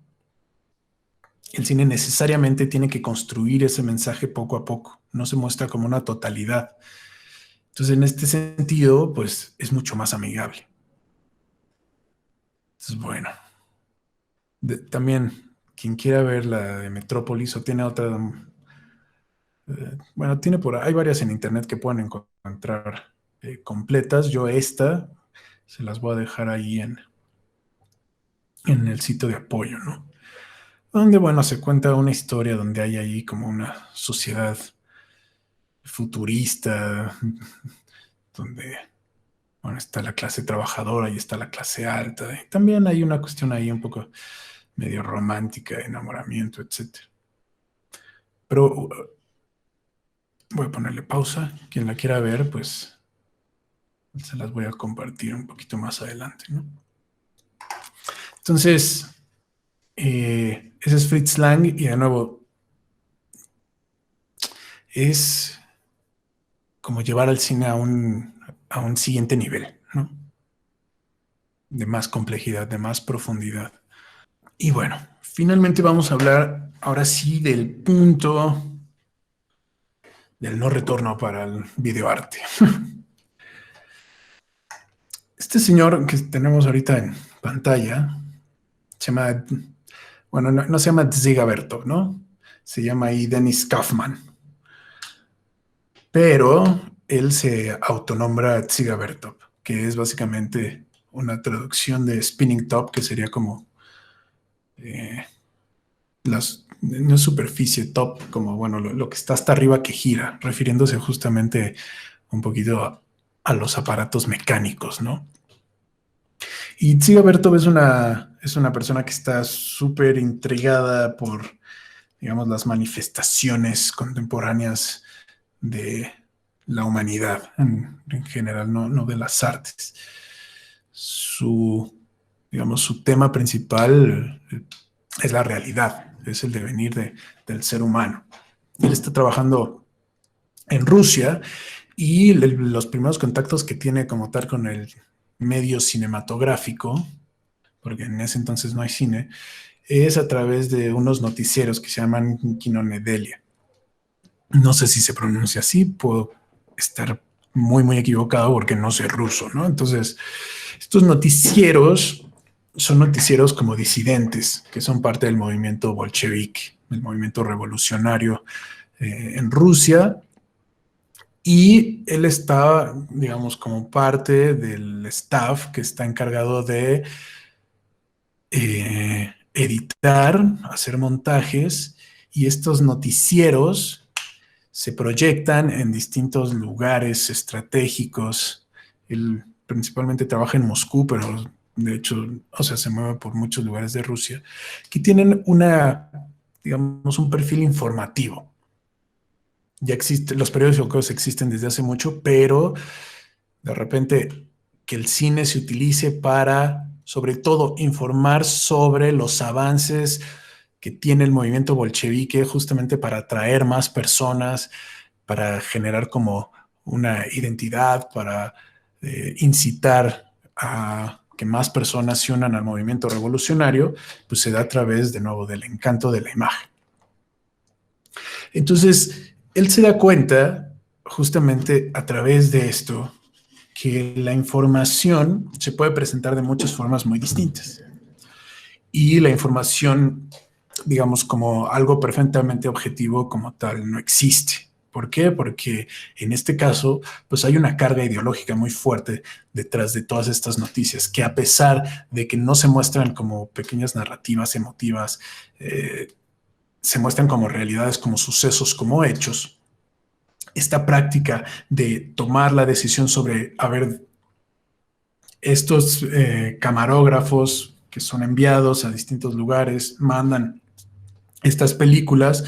[SPEAKER 1] El cine necesariamente tiene que construir ese mensaje poco a poco, no se muestra como una totalidad. Entonces, en este sentido, pues es mucho más amigable. Entonces, bueno, también, quien quiera ver la de Metrópolis o tiene otra, bueno, tiene hay varias en internet que pueden encontrar completas. Yo esta se las voy a dejar ahí en el sitio de apoyo, ¿no? Donde, bueno, se cuenta una historia donde hay ahí como una sociedad futurista, donde, bueno, está la clase trabajadora y está la clase alta. Y también hay una cuestión ahí un poco medio romántica, de enamoramiento, etcétera. Pero voy a ponerle pausa. Quien la quiera ver, pues se las voy a compartir un poquito más adelante, ¿no? Entonces, ese es Fritz Lang y de nuevo es como llevar al cine a un siguiente nivel, ¿no? De más complejidad, de más profundidad. Y bueno, finalmente vamos a hablar ahora sí del punto del no retorno para el videoarte. Este señor que tenemos ahorita en pantalla se llama, bueno, no se llama Zigaberto, ¿no? Se llama ahí Dennis Kaufman. pero él se autonombra Dziga Vertov, que es básicamente una traducción de spinning top, que sería como eh, no es superficie, top, como bueno, lo que está hasta arriba que gira, refiriéndose justamente un poquito a los aparatos mecánicos, ¿no? Y Dziga Vertov es una persona que está súper intrigada por, digamos, las manifestaciones contemporáneas de la humanidad en general, no de las artes. Su, digamos, su tema principal es la realidad, es el devenir del ser humano. Él está trabajando en Rusia y los primeros contactos que tiene como tal con el medio cinematográfico, porque en ese entonces no hay cine, es a través de unos noticieros que se llaman Kinonedelia. No sé si se pronuncia así, puedo estar muy equivocado porque no sé ruso, ¿no? Entonces, estos noticieros son noticieros como disidentes, que son parte del movimiento bolchevique, el movimiento revolucionario en Rusia, y él está, digamos, como parte del staff que está encargado de editar, hacer montajes, y estos noticieros se proyectan en distintos lugares estratégicos. Él principalmente trabaja en Moscú, pero de hecho, o sea, se mueve por muchos lugares de Rusia, que tienen digamos, un perfil informativo. Ya existe, los periódicos existen desde hace mucho, pero de repente que el cine se utilice para, sobre todo, informar sobre los avances que tiene el movimiento bolchevique, justamente para atraer más personas, para generar como una identidad, para incitar a que más personas se unan al movimiento revolucionario, pues se da a través, de nuevo, del encanto de la imagen. Entonces, él se da cuenta, justamente a través de esto, que la información se puede presentar de muchas formas muy distintas. Y la información, digamos, como algo perfectamente objetivo como tal, no existe. ¿Por qué? Porque en este caso, pues hay una carga ideológica muy fuerte detrás de todas estas noticias, que a pesar de que no se muestran como pequeñas narrativas emotivas, se muestran como realidades, como sucesos, como hechos, esta práctica de tomar la decisión sobre, a ver, estos camarógrafos que son enviados a distintos lugares, mandan estas películas,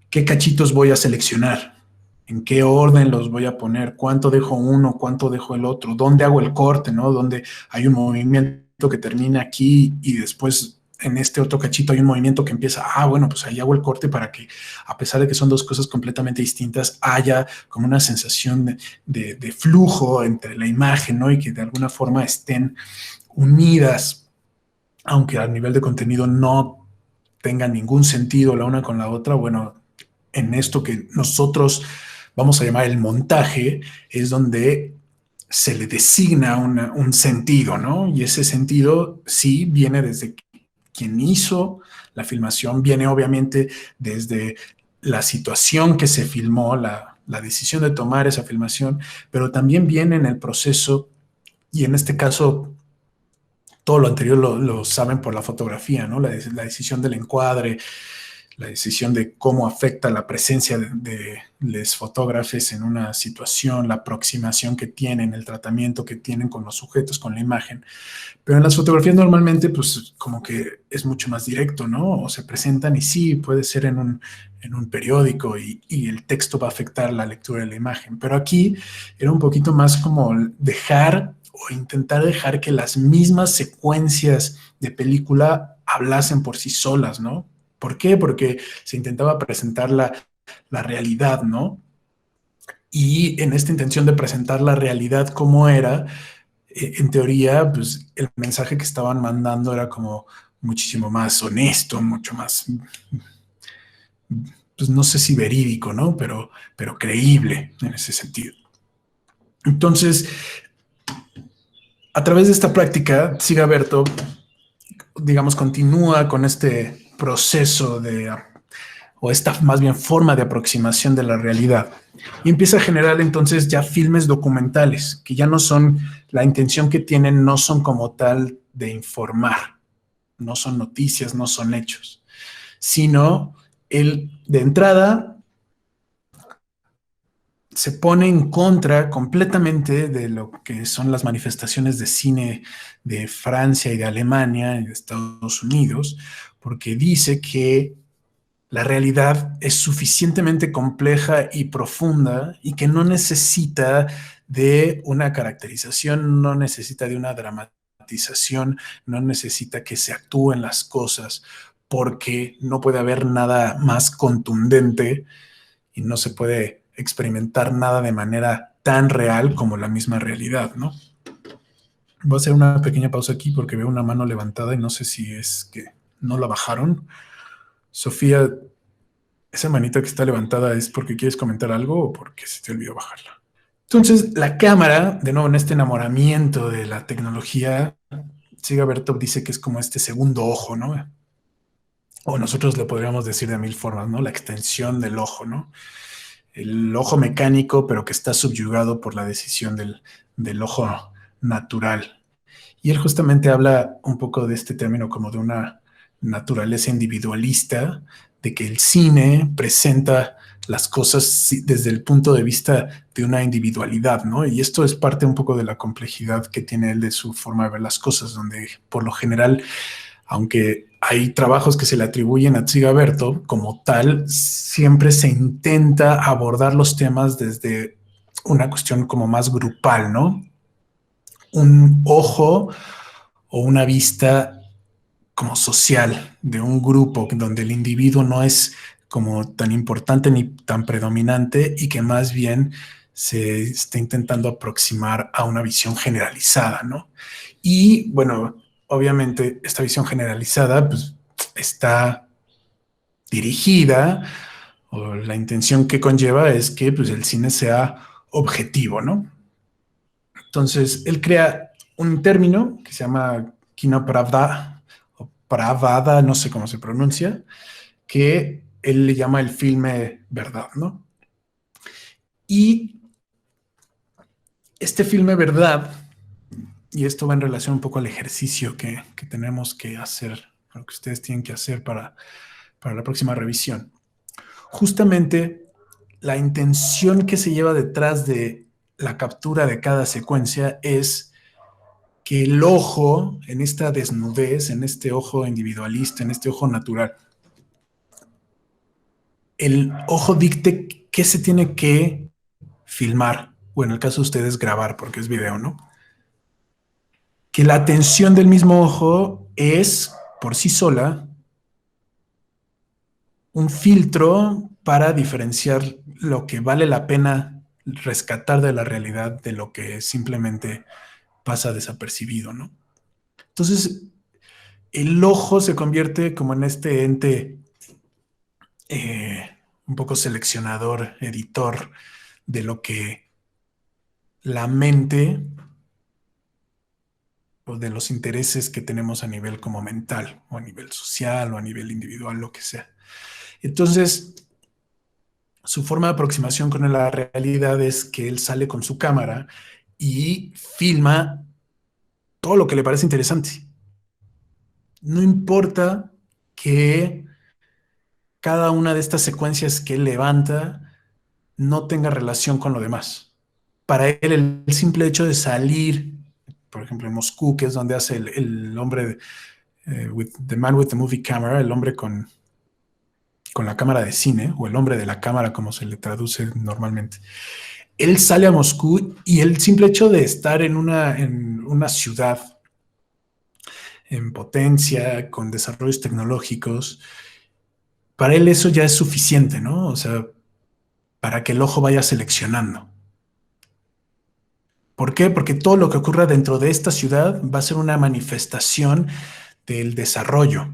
[SPEAKER 1] ¿qué cachitos voy a seleccionar? ¿En qué orden los voy a poner? ¿Cuánto dejo uno? ¿Cuánto dejo el otro? ¿Dónde hago el corte? ¿No? ¿Dónde hay un movimiento que termina aquí y después en este otro cachito hay un movimiento que empieza, bueno, pues ahí hago el corte para que, a pesar de que son dos cosas completamente distintas, haya como una sensación de flujo entre la imagen, ¿no? Y que de alguna forma estén unidas, aunque a nivel de contenido no tengan ningún sentido la una con la otra. Bueno, en esto que nosotros vamos a llamar el montaje, es donde se le designa un sentido, ¿no? Y ese sentido sí viene desde quien hizo la filmación, viene obviamente desde la situación que se filmó, la decisión de tomar esa filmación, pero también viene en el proceso, y en este caso todo lo anterior lo saben por la fotografía, ¿no? La decisión del encuadre, la decisión de cómo afecta la presencia de los fotógrafos en una situación, la aproximación que tienen, el tratamiento que tienen con los sujetos, con la imagen. Pero en las fotografías normalmente, pues como que es mucho más directo, ¿no? O se presentan y sí, puede ser en un periódico y el texto va a afectar la lectura de la imagen. Pero aquí era un poquito más como dejar o intentar dejar que las mismas secuencias de película hablasen por sí solas, ¿no? ¿Por qué? Porque se intentaba presentar la realidad, ¿no? Y en esta intención de presentar la realidad como era, en teoría, pues el mensaje que estaban mandando era como muchísimo más honesto, mucho más, pues no sé si verídico, ¿no? Pero creíble en ese sentido. Entonces, a través de esta práctica, Sigaberto, digamos, continúa con este proceso de o esta más bien forma de aproximación de la realidad. Y empieza a generar entonces ya filmes documentales, que ya no son, la intención que tienen no son como tal de informar, no son noticias, no son hechos, sino él de entrada se pone en contra completamente de lo que son las manifestaciones de cine de Francia y de Alemania y de Estados Unidos, porque dice que la realidad es suficientemente compleja y profunda y que no necesita de una caracterización, no necesita de una dramatización, no necesita que se actúen las cosas, porque no puede haber nada más contundente y no se puede experimentar nada de manera tan real como la misma realidad, ¿no? Voy a hacer una pequeña pausa aquí porque veo una mano levantada y no sé si es que no la bajaron. Sofía, esa manita que está levantada, ¿es porque quieres comentar algo o porque se te olvidó bajarla? Entonces, la cámara, de nuevo, en este enamoramiento de la tecnología, Siga Bertov dice que es como este segundo ojo, ¿no? O nosotros le podríamos decir de mil formas, ¿no? La extensión del ojo, ¿no? El ojo mecánico, pero que está subyugado por la decisión del ojo natural. Y él justamente habla un poco de este término como de una naturaleza individualista, de que el cine presenta las cosas desde el punto de vista de una individualidad, ¿no? Y esto es parte un poco de la complejidad que tiene él de su forma de ver las cosas, donde por lo general, aunque hay trabajos que se le atribuyen a Tsigaberto, como tal, siempre se intenta abordar los temas desde una cuestión como más grupal, ¿no? Un ojo o una vista como social de un grupo donde el individuo no es como tan importante ni tan predominante y que más bien se está intentando aproximar a una visión generalizada, ¿no? Y bueno, obviamente esta visión generalizada pues, está dirigida o la intención que conlleva es que pues, el cine sea objetivo, ¿no? Entonces, él crea un término que se llama kinopravda o pravada, no sé cómo se pronuncia, que él le llama el filme verdad, ¿no? Y este filme verdad, y esto va en relación un poco al ejercicio que tenemos que hacer, lo que ustedes tienen que hacer para la próxima revisión. Justamente la intención que se lleva detrás de la captura de cada secuencia es que el ojo, en esta desnudez, en este ojo individualista, en este ojo natural, el ojo dicte qué se tiene que filmar, o en el caso de ustedes grabar, porque es video, ¿no? Que la atención del mismo ojo es, por sí sola, un filtro para diferenciar lo que vale la pena rescatar de la realidad de lo que simplemente pasa desapercibido, ¿no? Entonces, el ojo se convierte como en este ente un poco seleccionador, editor de lo que la mente o de los intereses que tenemos a nivel como mental o a nivel social o a nivel individual, lo que sea. Entonces, su forma de aproximación con la realidad es que él sale con su cámara y filma todo lo que le parece interesante. No importa que cada una de estas secuencias que él levanta no tenga relación con lo demás. Para él, el simple hecho de salir, por ejemplo, en Moscú, que es donde hace el hombre, the man with the movie camera, el hombre con la cámara de cine, o el hombre de la cámara, como se le traduce normalmente. Él sale a Moscú y el simple hecho de estar en una ciudad en potencia, con desarrollos tecnológicos, para él eso ya es suficiente, ¿no? O sea, para que el ojo vaya seleccionando. ¿Por qué? Porque todo lo que ocurra dentro de esta ciudad va a ser una manifestación del desarrollo.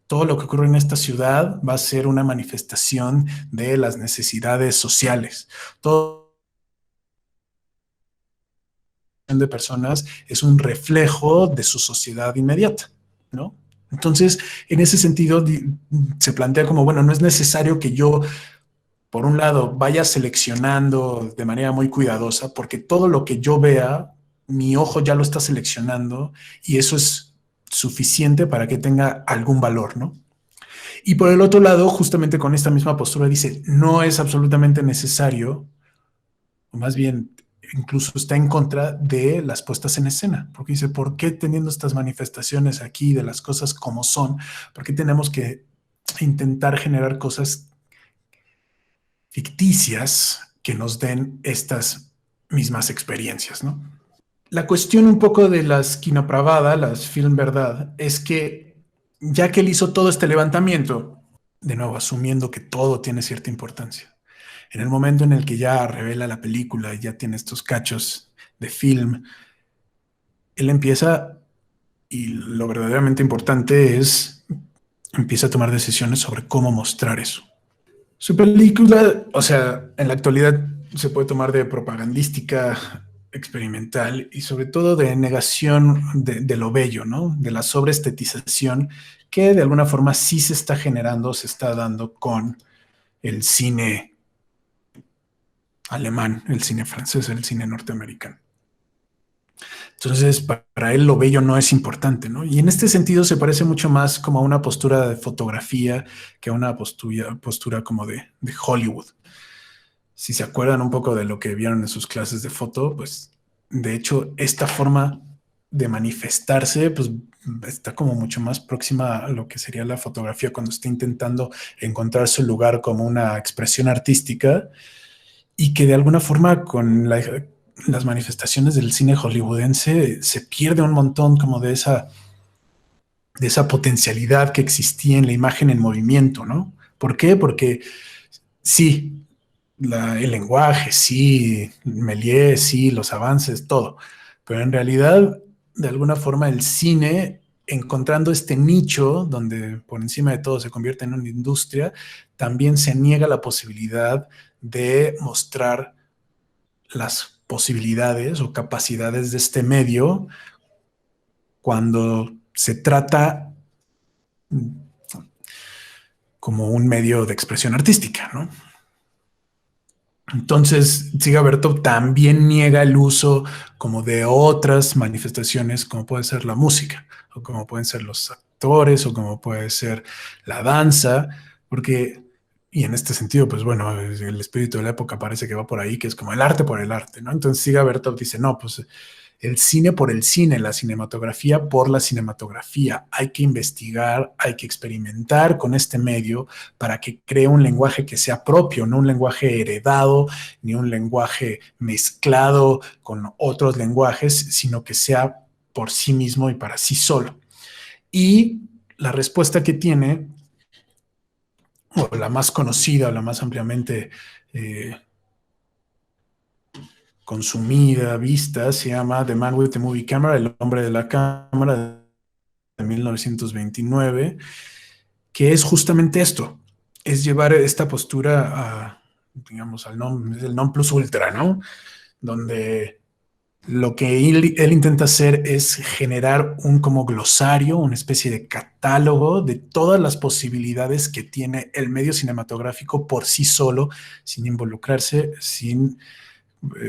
[SPEAKER 1] Todo lo que ocurre en esta ciudad va a ser una manifestación de las necesidades sociales. Todo de personas es un reflejo de su sociedad inmediata, ¿no? Entonces, en ese sentido, se plantea como, bueno, no es necesario que yo, por un lado, vaya seleccionando de manera muy cuidadosa, porque todo lo que yo vea, mi ojo ya lo está seleccionando y eso es suficiente para que tenga algún valor, ¿no? Y por el otro lado, justamente con esta misma postura, dice, no es absolutamente necesario, o más bien, incluso está en contra de las puestas en escena, porque dice, ¿por qué teniendo estas manifestaciones aquí de las cosas como son, por qué tenemos que intentar generar cosas ficticias que nos den estas mismas experiencias, ¿no? La cuestión un poco de las Kinopravada, las Film Verdad, es que ya que él hizo todo este levantamiento, de nuevo asumiendo que todo tiene cierta importancia, en el momento en el que ya revela la película y ya tiene estos cachos de film, él empieza, y lo verdaderamente importante es, empieza a tomar decisiones sobre cómo mostrar eso. Su película, o sea, en la actualidad se puede tomar de propagandística, experimental y sobre todo de negación de lo bello, ¿no? De la sobreestetización que de alguna forma sí se está generando, se está dando con el cine alemán, el cine francés, el cine norteamericano. Entonces, para él lo bello no es importante, ¿no? Y en este sentido se parece mucho más como a una postura de fotografía que a una postura como de Hollywood. Si se acuerdan un poco de lo que vieron en sus clases de foto, pues de hecho esta forma de manifestarse, pues está como mucho más próxima a lo que sería la fotografía cuando está intentando encontrar su lugar como una expresión artística y que de alguna forma con las manifestaciones del cine hollywoodense se pierde un montón como de esa potencialidad que existía en la imagen en movimiento, ¿no? ¿Por qué? Porque sí, el lenguaje, sí, Méliès, sí, los avances, todo. Pero en realidad, de alguna forma, el cine, encontrando este nicho donde por encima de todo se convierte en una industria, también se niega la posibilidad de mostrar las posibilidades o capacidades de este medio cuando se trata como un medio de expresión artística, ¿no? Entonces, Sigaberto también niega el uso como de otras manifestaciones, como puede ser la música, o como pueden ser los actores, o como puede ser la danza, porque, y en este sentido, pues bueno, el espíritu de la época parece que va por ahí, que es como el arte por el arte, ¿no? Entonces Sigaberto dice, no, pues el cine por el cine, la cinematografía por la cinematografía. Hay que investigar, hay que experimentar con este medio para que cree un lenguaje que sea propio, no un lenguaje heredado, ni un lenguaje mezclado con otros lenguajes, sino que sea por sí mismo y para sí solo. Y la respuesta que tiene, o la más conocida, o la más ampliamente consumida, vista, se llama The Man with the Movie Camera, el hombre de la cámara de 1929, que es justamente esto, es llevar esta postura a, digamos, al el non plus ultra, ¿no? Donde lo que él intenta hacer es generar un como glosario, una especie de catálogo de todas las posibilidades que tiene el medio cinematográfico por sí solo, sin involucrarse, sin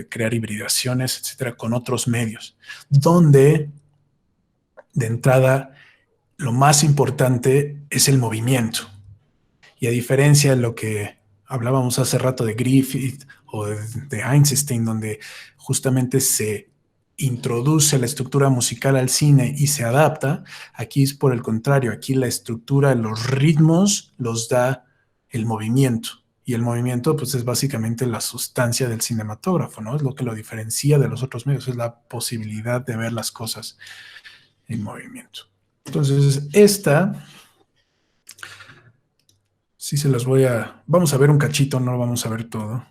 [SPEAKER 1] crear hibridaciones, etcétera, con otros medios, donde de entrada lo más importante es el movimiento. Y a diferencia de lo que hablábamos hace rato de Griffith o de Einstein, donde justamente se introduce la estructura musical al cine y se adapta, aquí es por el contrario, aquí la estructura, los ritmos los da el movimiento. Y el movimiento, pues, es básicamente la sustancia del cinematógrafo, ¿no? Es lo que lo diferencia de los otros medios, es la posibilidad de ver las cosas en movimiento. Entonces, esta sí se las voy a... Vamos a ver un cachito, no lo vamos a ver todo.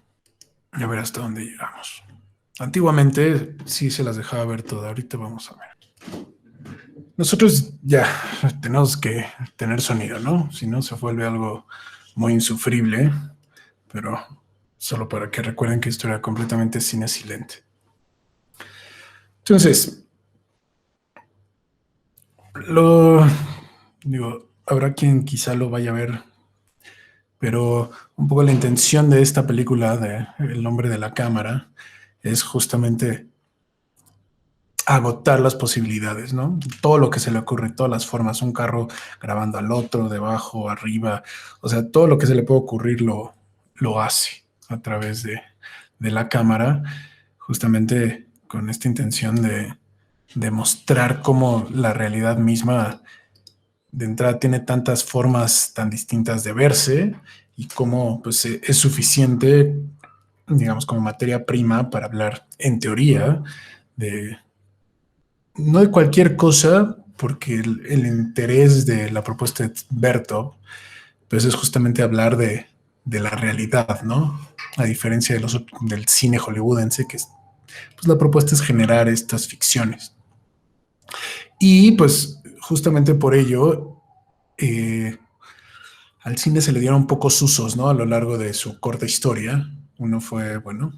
[SPEAKER 1] Y a ver hasta dónde llegamos. Antiguamente sí se las dejaba ver todo, ahorita vamos a ver. Nosotros ya tenemos que tener sonido, ¿no? Si no, se vuelve algo muy insufrible, pero solo para que recuerden que esto era completamente cine silente. Entonces, lo Digo, habrá quien quizá lo vaya a ver, pero un poco la intención de esta película de El hombre de la cámara es justamente agotar las posibilidades, ¿no? Todo lo que se le ocurre, todas las formas, un carro grabando al otro, debajo, arriba, o sea, todo lo que se le puede ocurrir lo hace a través de la cámara, justamente con esta intención de mostrar cómo la realidad misma de entrada tiene tantas formas tan distintas de verse y cómo pues, es suficiente, digamos, como materia prima para hablar en teoría de no de cualquier cosa, porque el interés de la propuesta de Berto pues es justamente hablar de la realidad, ¿no? A diferencia del cine hollywoodense, que pues la propuesta es generar estas ficciones. Y pues justamente por ello, al cine se le dieron pocos usos, ¿no? A lo largo de su corta historia. Uno fue, bueno,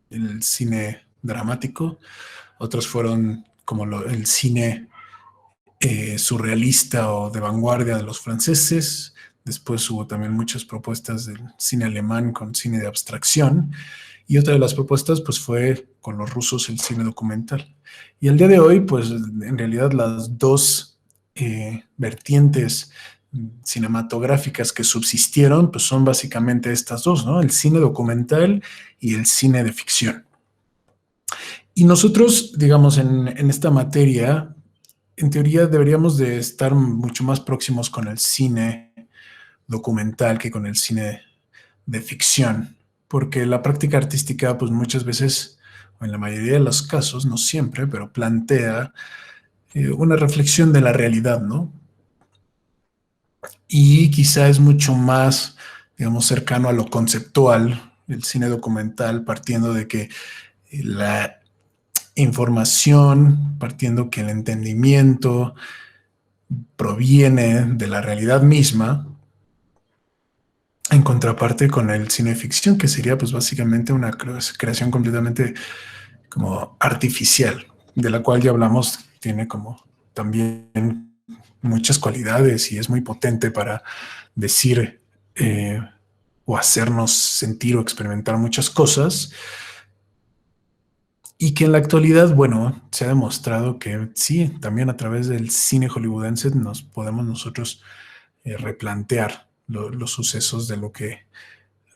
[SPEAKER 1] el cine dramático, otros fueron como el cine surrealista o de vanguardia de los franceses. Después hubo también muchas propuestas del cine alemán con cine de abstracción. Y otra de las propuestas pues fue con los rusos el cine documental. Y el día de hoy pues en realidad las dos vertientes cinematográficas que subsistieron pues son básicamente estas dos, ¿no? El cine documental y el cine de ficción. Y nosotros, digamos, en esta materia, en teoría deberíamos de estar mucho más próximos con el cine documental que con el cine de ficción, porque la práctica artística, pues muchas veces, o en la mayoría de los casos, no siempre, pero plantea una reflexión de la realidad, ¿no? Y quizá es mucho más, digamos, cercano a lo conceptual, el cine documental, partiendo de que la información, partiendo que el entendimiento proviene de la realidad misma, en contraparte con el cine ficción, que sería pues básicamente una creación completamente como artificial, de la cual ya hablamos, tiene como también muchas cualidades y es muy potente para decir o hacernos sentir o experimentar muchas cosas, y que en la actualidad, bueno, se ha demostrado que sí, también a través del cine hollywoodense nos podemos nosotros replantear los sucesos de lo que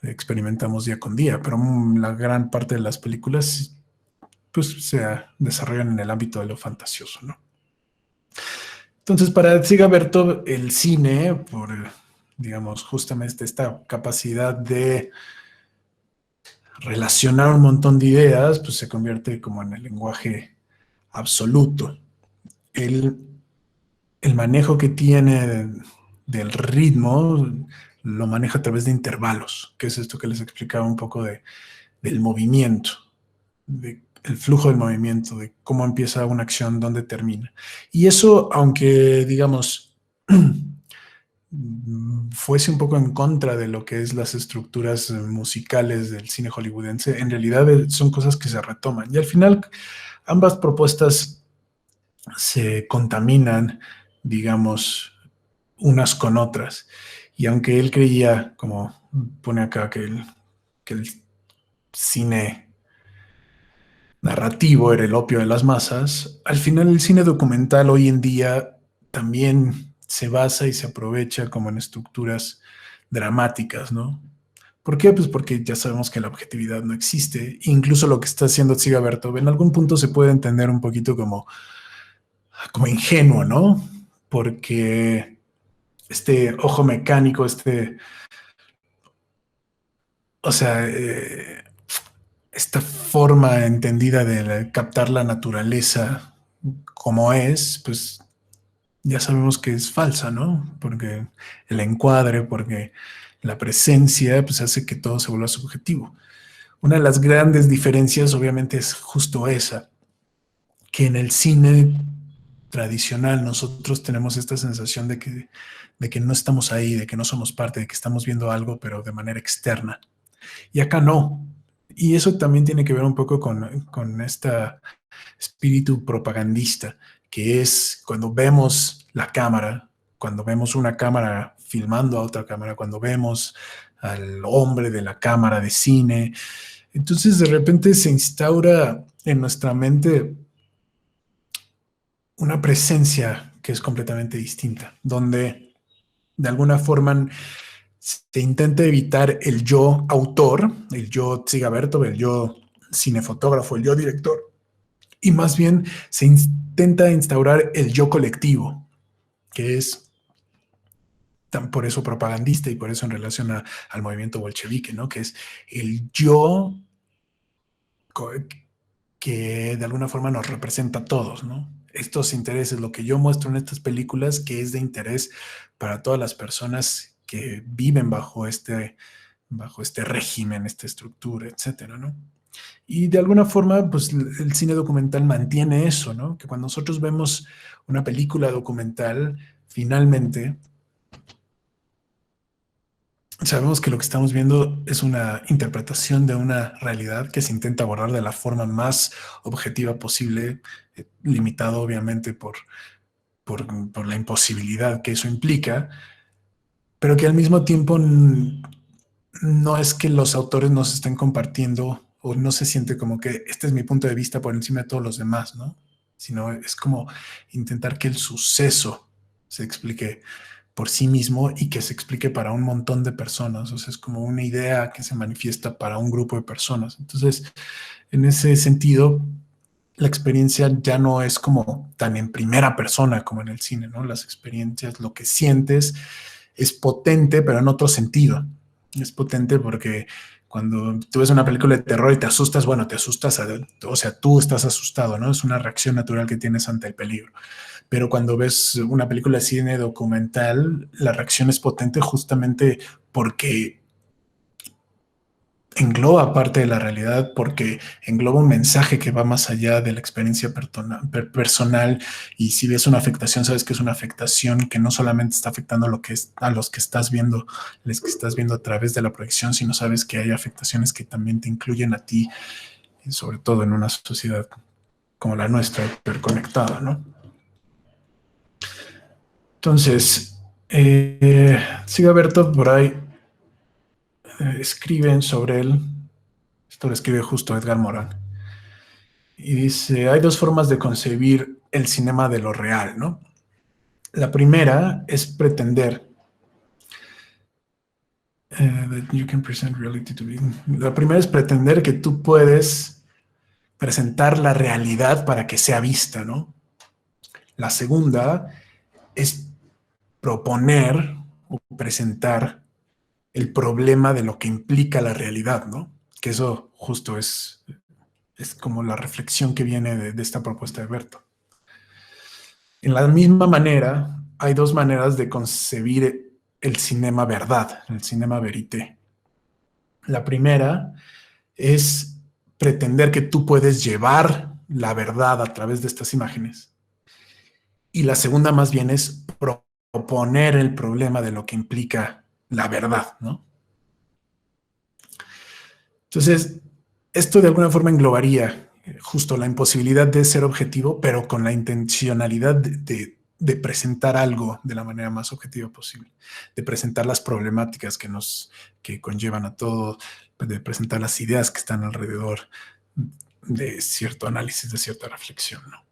[SPEAKER 1] experimentamos día con día, pero la gran parte de las películas pues se desarrollan en el ámbito de lo fantasioso, ¿no? Entonces, para Sigaberto, el cine, por, digamos, justamente esta capacidad de relacionar un montón de ideas, pues se convierte como en el lenguaje absoluto. El, el manejo que tiene del ritmo lo maneja a través de intervalos, que es esto que les explicaba un poco del movimiento, el flujo del movimiento, de cómo empieza una acción, dónde termina. Y eso, aunque, digamos, fuese un poco en contra de lo que es las estructuras musicales del cine hollywoodense, en realidad son cosas que se retoman. Y al final, ambas propuestas se contaminan, digamos, unas con otras. Y aunque él creía, como pone acá, que el cine narrativo era el opio de las masas, al final el cine documental hoy en día también se basa y se aprovecha como en estructuras dramáticas, ¿no? ¿Por qué? Pues porque ya sabemos que la objetividad no existe. Incluso lo que está haciendo Tsigaberto en algún punto se puede entender un poquito como ingenuo, ¿no? Porque este ojo mecánico, o sea, esta forma entendida de captar la naturaleza como es, pues ya sabemos que es falsa, ¿no? Porque el encuadre, porque la presencia, pues hace que todo se vuelva subjetivo. Una de las grandes diferencias, obviamente, es justo esa, que en el cine tradicional nosotros tenemos esta sensación de que no estamos ahí, de que no somos parte, de que estamos viendo algo, pero de manera externa. Y acá no. Y eso también tiene que ver un poco con este espíritu propagandista, que es cuando vemos la cámara, cuando vemos una cámara filmando a otra cámara, cuando vemos al hombre de la cámara de cine. Entonces de repente se instaura en nuestra mente una presencia que es completamente distinta, donde de alguna forma se intenta evitar el yo autor, el yo Zigaberto, el yo cinefotógrafo, el yo director, y más bien se intenta instaurar el yo colectivo, que es por eso propagandista y por eso en relación al movimiento bolchevique, ¿no? Que es el yo que de alguna forma nos representa a todos, ¿no? Estos intereses, lo que yo muestro en estas películas, que es de interés para todas las personas que viven bajo este régimen, esta estructura, etcétera, ¿no? Y de alguna forma, pues el cine documental mantiene eso, ¿no? Que cuando nosotros vemos una película documental, finalmente sabemos que lo que estamos viendo es una interpretación de una realidad que se intenta abordar de la forma más objetiva posible, limitado obviamente por la imposibilidad que eso implica, pero que al mismo tiempo no es que los autores nos estén compartiendo o no se siente como que este es mi punto de vista por encima de todos los demás, ¿no? Sino es como intentar que el suceso se explique por sí mismo y que se explique para un montón de personas. O sea, es como una idea que se manifiesta para un grupo de personas. Entonces, en ese sentido, la experiencia ya no es como tan en primera persona como en el cine, ¿no? Las experiencias, lo que sientes es potente, pero en otro sentido. Es potente porque cuando tú ves una película de terror y te asustas, bueno, te asustas, o sea, tú estás asustado, ¿no? Es una reacción natural que tienes ante el peligro. Pero cuando ves una película de cine documental, la reacción es potente justamente porque engloba parte de la realidad, porque engloba un mensaje que va más allá de la experiencia personal, y si ves una afectación, sabes que es una afectación que no solamente está afectando a los que estás viendo, les que estás viendo a través de la proyección, sino sabes que hay afectaciones que también te incluyen a ti, y sobre todo en una sociedad como la nuestra, hiperconectada, ¿no? Entonces, Sigaberto por ahí escriben sobre él, esto lo escribe justo Edgar Morán, y dice, hay dos formas de concebir el cinema de lo real, ¿no? La primera es pretender, that you can present reality to be. La primera es pretender que tú puedes presentar la realidad para que sea vista, ¿no? La segunda es proponer o presentar el problema de lo que implica la realidad, ¿no? Que eso justo es como la reflexión que viene de esta propuesta de Berto. En la misma manera, hay dos maneras de concebir el cinema verdad, el cinema verité. La primera es pretender que tú puedes llevar la verdad a través de estas imágenes. Y la segunda más bien es proponer el problema de lo que implica la verdad, ¿no? Entonces, esto de alguna forma englobaría justo la imposibilidad de ser objetivo, pero con la intencionalidad de presentar algo de la manera más objetiva posible, de presentar las problemáticas que conllevan a todo, de presentar las ideas que están alrededor de cierto análisis, de cierta reflexión, ¿no?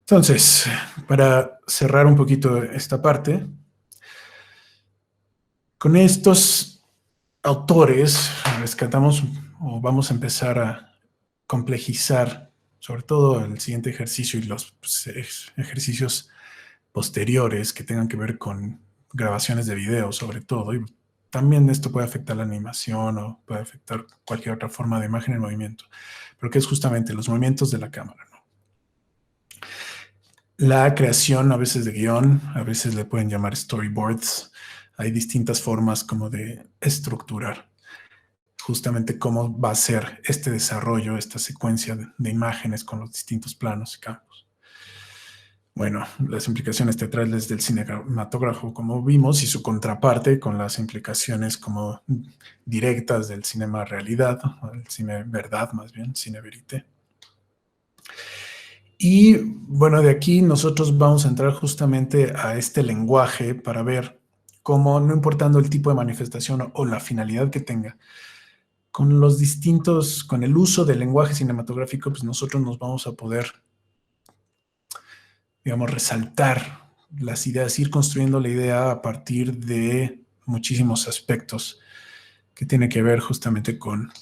[SPEAKER 1] Entonces, para cerrar un poquito esta parte, con estos autores rescatamos o vamos a empezar a complejizar, sobre todo el siguiente ejercicio y los ejercicios posteriores que tengan que ver con grabaciones de video, sobre todo. Y también esto puede afectar la animación o puede afectar cualquier otra forma de imagen en movimiento, pero que es justamente los movimientos de la cámara, ¿no? La creación a veces de guión, a veces le pueden llamar storyboards. Hay distintas formas como de estructurar justamente cómo va a ser este desarrollo, esta secuencia de imágenes con los distintos planos y campos. Bueno, las implicaciones teatrales del cinematógrafo, como vimos, y su contraparte con las implicaciones como directas del cinema realidad, el cine verdad más bien, cine verité. Y bueno, de aquí nosotros vamos a entrar justamente a este lenguaje para ver cómo, no importando el tipo de manifestación o la finalidad que tenga, con el uso del lenguaje cinematográfico, pues nosotros nos vamos a poder, digamos, resaltar las ideas, ir construyendo la idea a partir de muchísimos aspectos que tiene que ver justamente con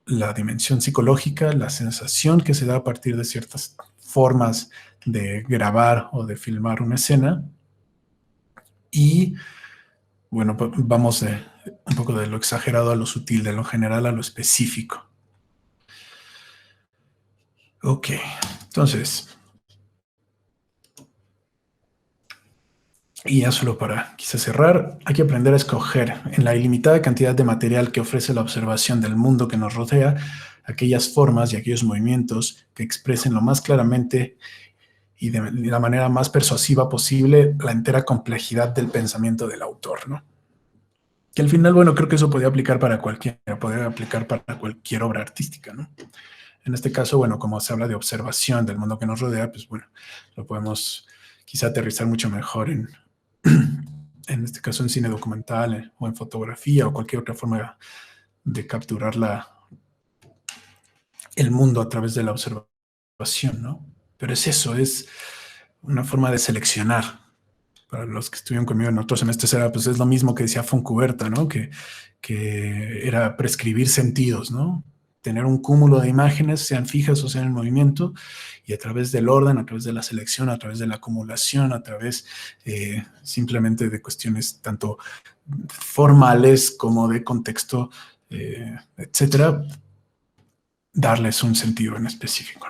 [SPEAKER 1] la dimensión psicológica, la sensación que se da a partir de ciertas formas de grabar o de filmar una escena. Y bueno, pues vamos de un poco de lo exagerado a lo sutil, de lo general a lo específico. Ok, entonces, y ya solo para quizás cerrar, hay que aprender a escoger en la ilimitada cantidad de material que ofrece la observación del mundo que nos rodea, aquellas formas y aquellos movimientos que expresen lo más claramente y de la manera más persuasiva posible la entera complejidad del pensamiento del autor, ¿no? Que al final, bueno, creo que eso podría aplicar para cualquier obra artística, ¿no? En este caso, bueno, como se habla de observación del mundo que nos rodea, pues bueno, lo podemos quizá aterrizar mucho mejor en este caso en cine documental o en fotografía o cualquier otra forma de capturar el mundo a través de la observación, ¿no? Pero es eso, es una forma de seleccionar. Para los que estuvieron conmigo en otros semestres era, pues es lo mismo que decía Foncuberta, ¿no? Que era prescribir sentidos, ¿no? Tener un cúmulo de imágenes, sean fijas o sean en movimiento, y a través del orden, a través de la selección, a través de la acumulación, a través simplemente de cuestiones tanto formales como de contexto, etcétera, darles un sentido en específico.